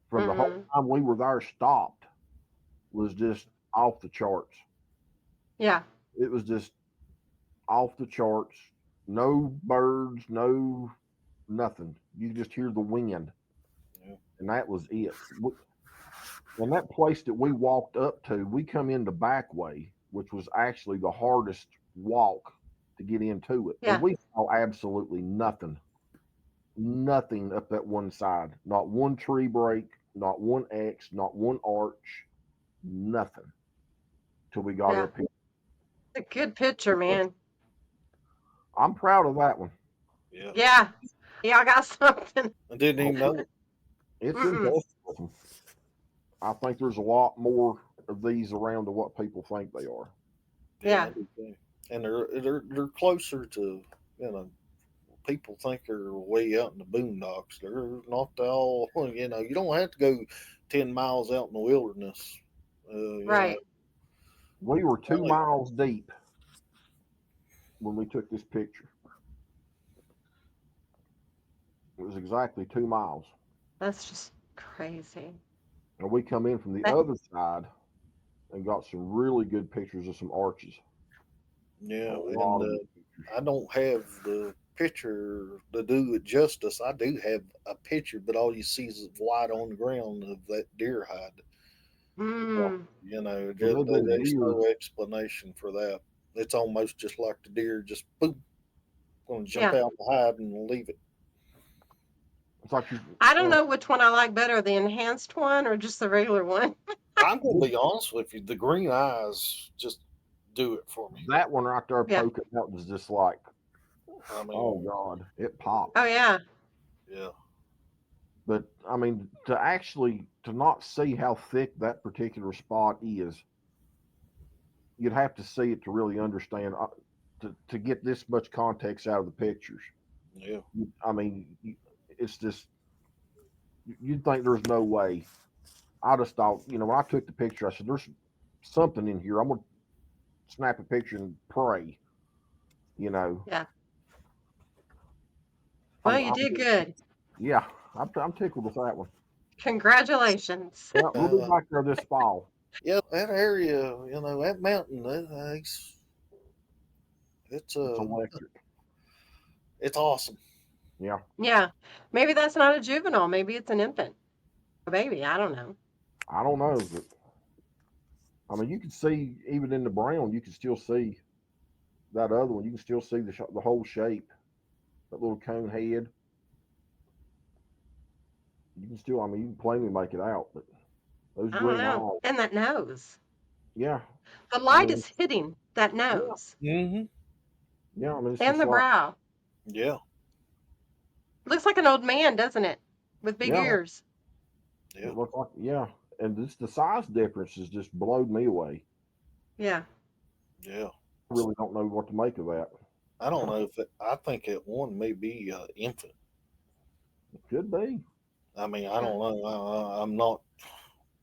B: from the whole time we were there stopped was just off the charts.
A: Yeah.
B: It was just off the charts. No birds, no nothing. You just hear the wind.
C: Yeah.
B: And that was it. And that place that we walked up to, we come in the back way, which was actually the hardest walk to get into it.
A: Yeah.
B: And we saw absolutely nothing. Nothing up that one side. Not one tree break, not one X, not one arch, nothing. Till we got up here.
A: It's a good picture, man.
B: I'm proud of that one.
C: Yeah.
A: Yeah. Yeah, I got something.
C: I didn't even know it.
B: It's interesting. I think there's a lot more of these around than what people think they are.
A: Yeah.
C: And they're closer to, you know, people think they're way out in the boondocks. They're not all, you know, you don't have to go 10 miles out in the wilderness.
A: Right.
C: know.
B: We were 2 miles deep when we took this picture. It was exactly 2 miles.
A: That's just crazy.
B: And we come in from the other side and got some really good pictures of some arches.
C: Yeah, and I don't have the picture to do it justice. I do have a picture, but all you see is white on the ground of that deer hide. You know, there's no explanation for that. It's almost just like the deer just boom, going to jump out the hide and leave it.
B: It's like
A: I don't know which one I like better, the enhanced one or just the regular one.
C: I'm going to be honest with you. The green eyes just do it for me.
B: That one right there poking out was just like, I mean, oh God, it popped.
A: Oh yeah.
C: Yeah.
B: But I mean, to not see how thick that particular spot is, you'd have to see it to really understand, to get this much context out of the pictures.
C: Yeah.
B: I mean, it's just, you'd think there's no way. I just thought, you know, when I took the picture, I said, there's something in here. I'm going to snap a picture and pray, you know.
A: Yeah. Well, you did good.
B: Yeah. I'm tickled with that one.
A: Congratulations.
B: Yeah, we'll be back there this fall.
C: Yeah, that area, that mountain, it's
B: electric.
C: it's awesome.
B: Yeah.
A: Yeah. Maybe that's not a juvenile. Maybe it's an infant. A baby. I don't know.
B: I don't know, but I mean, you can see even in the brown, you can still see that other one. You can still see the whole shape, that little cone head. You can still, I mean, you can plainly make it out, but those
A: I don't
B: green
A: know.
B: eyes,
A: And that nose.
B: yeah,
A: The
B: I
A: light
B: mean,
A: is hitting that nose
C: Mm-hmm.
B: yeah, I mean, it's
A: and
B: just
A: the
B: like,
A: brow.
C: Yeah.
A: Looks like an old man, doesn't it? With big
B: yeah,
A: ears.
C: Yeah.
B: it looks like, yeah, and just the size differences just blowed me away.
A: Yeah.
C: Yeah.
B: I really don't know what to make of that.
C: I don't know I think that one may be infant.
B: It could be.
C: I mean, I don't know. I'm not.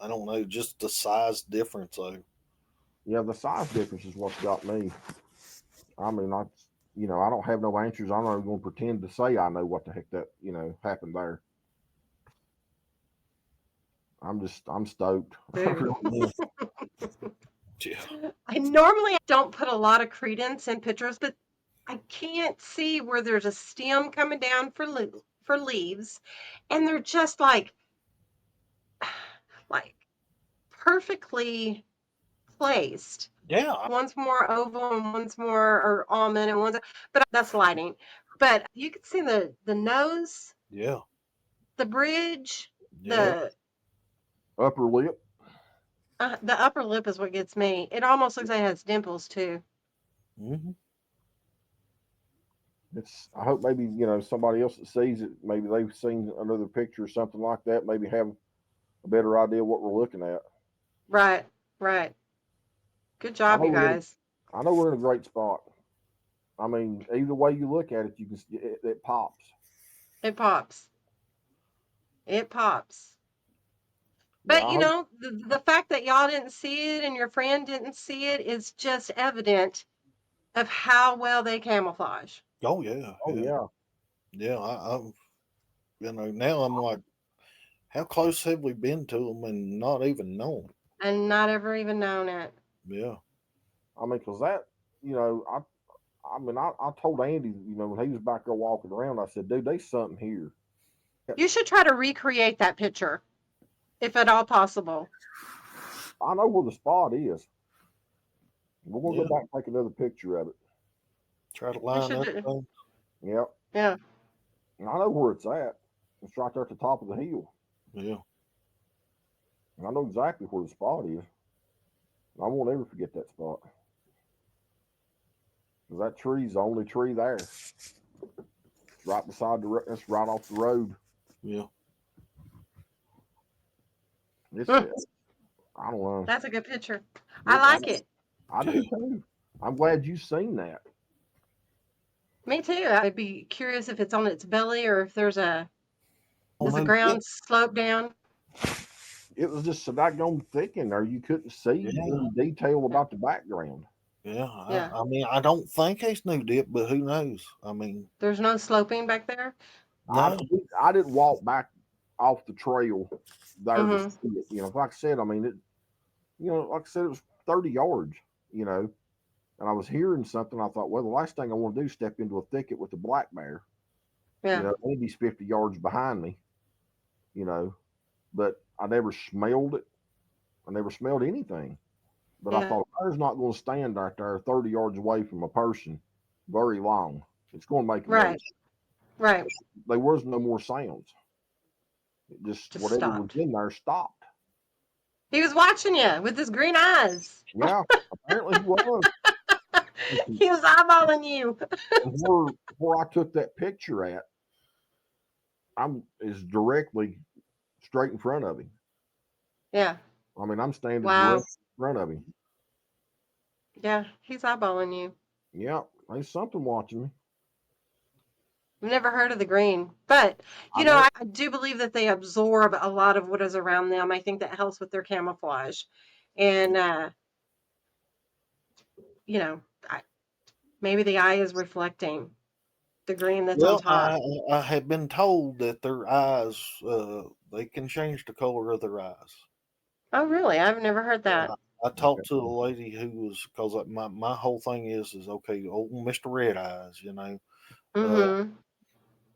C: I don't know. Just the size difference, though.
B: Yeah, the size difference is what's got me. I mean, I don't have no answers. I'm not even going to pretend to say I know what the heck that happened there. I'm stoked.
C: Yeah.
A: I normally don't put a lot of credence in pictures, but I can't see where there's a stem coming down for leaves, and they're just like perfectly placed.
C: Yeah.
A: One's more oval and one's more or almond and one's, but that's lighting. But you can see the nose,
C: Yeah.
A: the bridge,
C: Yeah.
B: Upper lip.
A: the upper lip is what gets me. It almost looks like it has dimples too.
C: Mm-hmm.
B: I hope maybe somebody else that sees it, maybe they've seen another picture or something like that, maybe have a better idea what we're looking at.
A: Right, right. Good job, you guys.
B: I know we're in a great spot. I mean, either way you look at it, you can it pops.
A: It pops. It pops.
B: Yeah,
A: But the fact that y'all didn't see it and your friend didn't see it is just evident of how well they camouflage.
C: Oh yeah.
B: Oh yeah.
C: Yeah. I'm. Now I'm like, how close have we been to them and not even known?
A: And not ever even known it.
C: Yeah.
B: I mean, because that, I told Andy, when he was back there walking around, I said, dude, there's something here.
A: You should try to recreate that picture, if at all possible.
B: I know where the spot is. We're going to go back and take another picture of it.
C: Try to line up things.
B: Yep.
A: Yeah.
B: And I know where it's at. It's right there at the top of the hill.
C: Yeah.
B: And I know exactly where the spot is. I won't ever forget that spot. Because that tree's the only tree there. It's right beside it's right off the road.
C: Yeah.
B: I don't know.
A: That's a good picture. I like it.
B: I do too. I'm glad you've seen that.
A: Me too. I'd be curious if it's on its belly or if does the ground slope down?
B: It was just so daggone thick in there, you couldn't see any detail about the background.
C: Yeah. I mean, I don't think it's new dip, but who knows? I mean,
A: there's no sloping back there.
C: No.
B: I didn't walk back off the trail there to see it. Like I said, I mean, like I said, it was 30 yards, and I was hearing something. I thought, well, the last thing I want to do is step into a thicket with a black bear.
A: Yeah.
B: Andy's 50 yards behind me, but I never smelled it. I never smelled anything. But I thought, a bear's not going to stand right there 30 yards away from a person very long. It's going to make a noise.
A: Right.
B: There was no more sounds. It just whatever
A: stopped.
B: was in there stopped.
A: He was watching you with his green eyes.
B: Yeah, apparently he was.
A: He was eyeballing you.
B: where I took that picture at, is directly straight in front of him.
A: Yeah.
B: I mean, I'm standing directly in front of him.
A: Yeah, he's eyeballing you.
B: Yeah, there's something watching me.
A: I've never heard of the green, but I do believe that they absorb a lot of what is around them. I think that helps with their camouflage, and maybe the eye is reflecting. The green that's on
C: Well,
A: top.
C: I have been told that their eyes, they can change the color of their eyes.
A: Oh, really? I've never heard that.
C: I talked to a lady who was, because my whole thing is okay, old Mister Red Eyes,
A: Mm-hmm.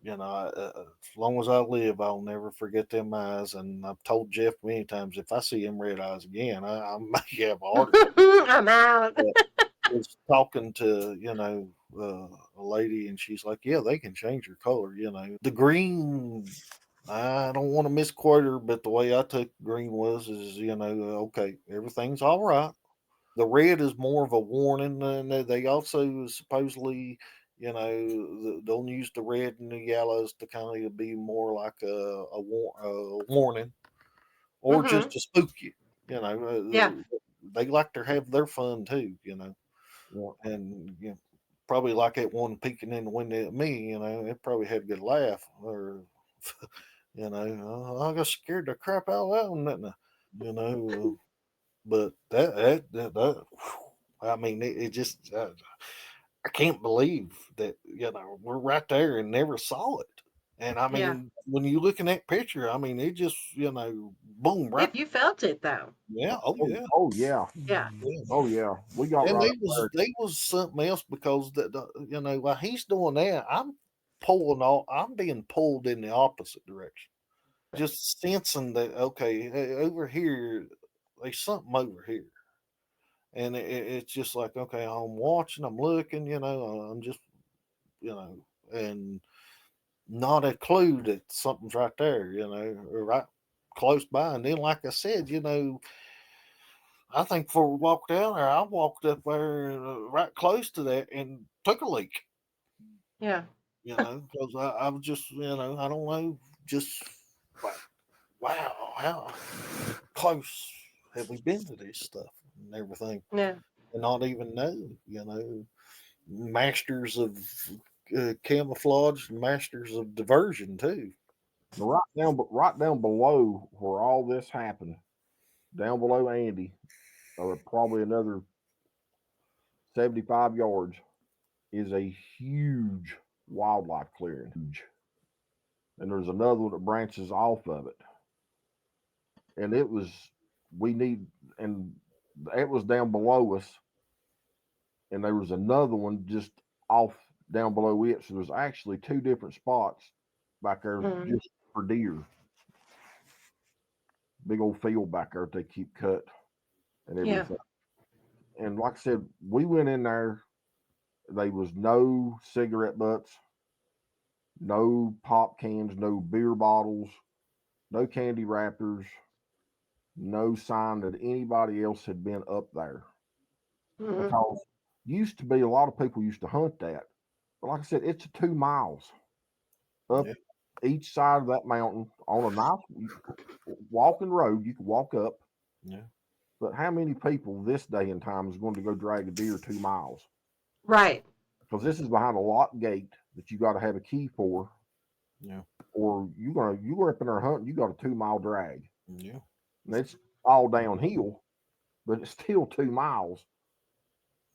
C: as long as I live, I'll never forget them eyes. And I've told Jeff many times, if I see them red eyes again, I may have a heart attack.
A: I'm out.
C: But I was talking to a lady, and she's like, yeah, they can change your color. The green. I don't want to misquote her, but the way I took green is okay, everything's all right. The red is more of a warning, and they also supposedly, they'll use the red and the yellows to kind of be more like a warning, or just
A: Mm-hmm.
C: to spook you.
A: Yeah.
C: They like to have their fun too.
B: Yeah.
C: And probably like that one peeking in the window at me. It probably had a good laugh, or I got scared the crap out of that one, didn't I? But that I mean, it just I can't believe that we're right there and never saw it. And I
A: Yeah.
C: mean, when you look in that picture, I mean, it just boom right.
A: If you felt it though.
C: Yeah, oh yeah,
B: Oh yeah.
A: Yeah.
C: yeah.
B: Oh yeah. We got
C: And
B: right
C: they was something else, because while he's doing that, I'm being pulled in the opposite direction, just sensing that okay, over here, there's something over here. And it's just like, okay, I'm watching, I'm looking, I'm just, and not a clue that something's right there, or right close by. And then, like I said, I think before we walked down there, I walked up there right close to that and took a leak,
A: Yeah.
C: because I was just, I don't know, just like, wow, how close have we been to this stuff and everything?
A: Yeah.
C: And not even know, masters of camouflage, masters of diversion too.
B: right down below where all this happened, down below Andy, probably another 75 yards, is a huge wildlife clearing. Huge. And there's another one that branches off of it. And it was down below us. And there was another one just off down below it. So there's actually two different spots back there just for deer. Big old field back there that they keep cut and everything. Yeah. And like I said, we went in there. There was no cigarette butts, no pop cans, no beer bottles, no candy wrappers, no sign that anybody else had been up there. Mm-hmm. Because used to be, a lot of people used to hunt that. But like I said, it's 2 miles up each side of that mountain on a nice walking road. You can walk up.
C: Yeah.
B: But how many people this day and time is going to go drag a deer 2 miles?
A: Right.
B: Because this is behind a locked gate that you got to have a key for.
C: Yeah.
B: Or you go up in there hunting, you got a 2 mile drag.
C: Yeah.
B: And it's all downhill, but it's still 2 miles.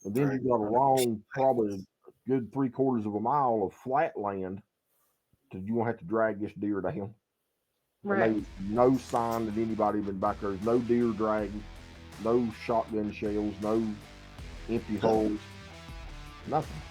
B: And then you got a long, probably a good 3/4 of a mile of flat land that you won't have to drag this deer down. Right. And there's no sign that anybody been back there. There's no deer dragging, no shotgun shells, no empty holes, nothing.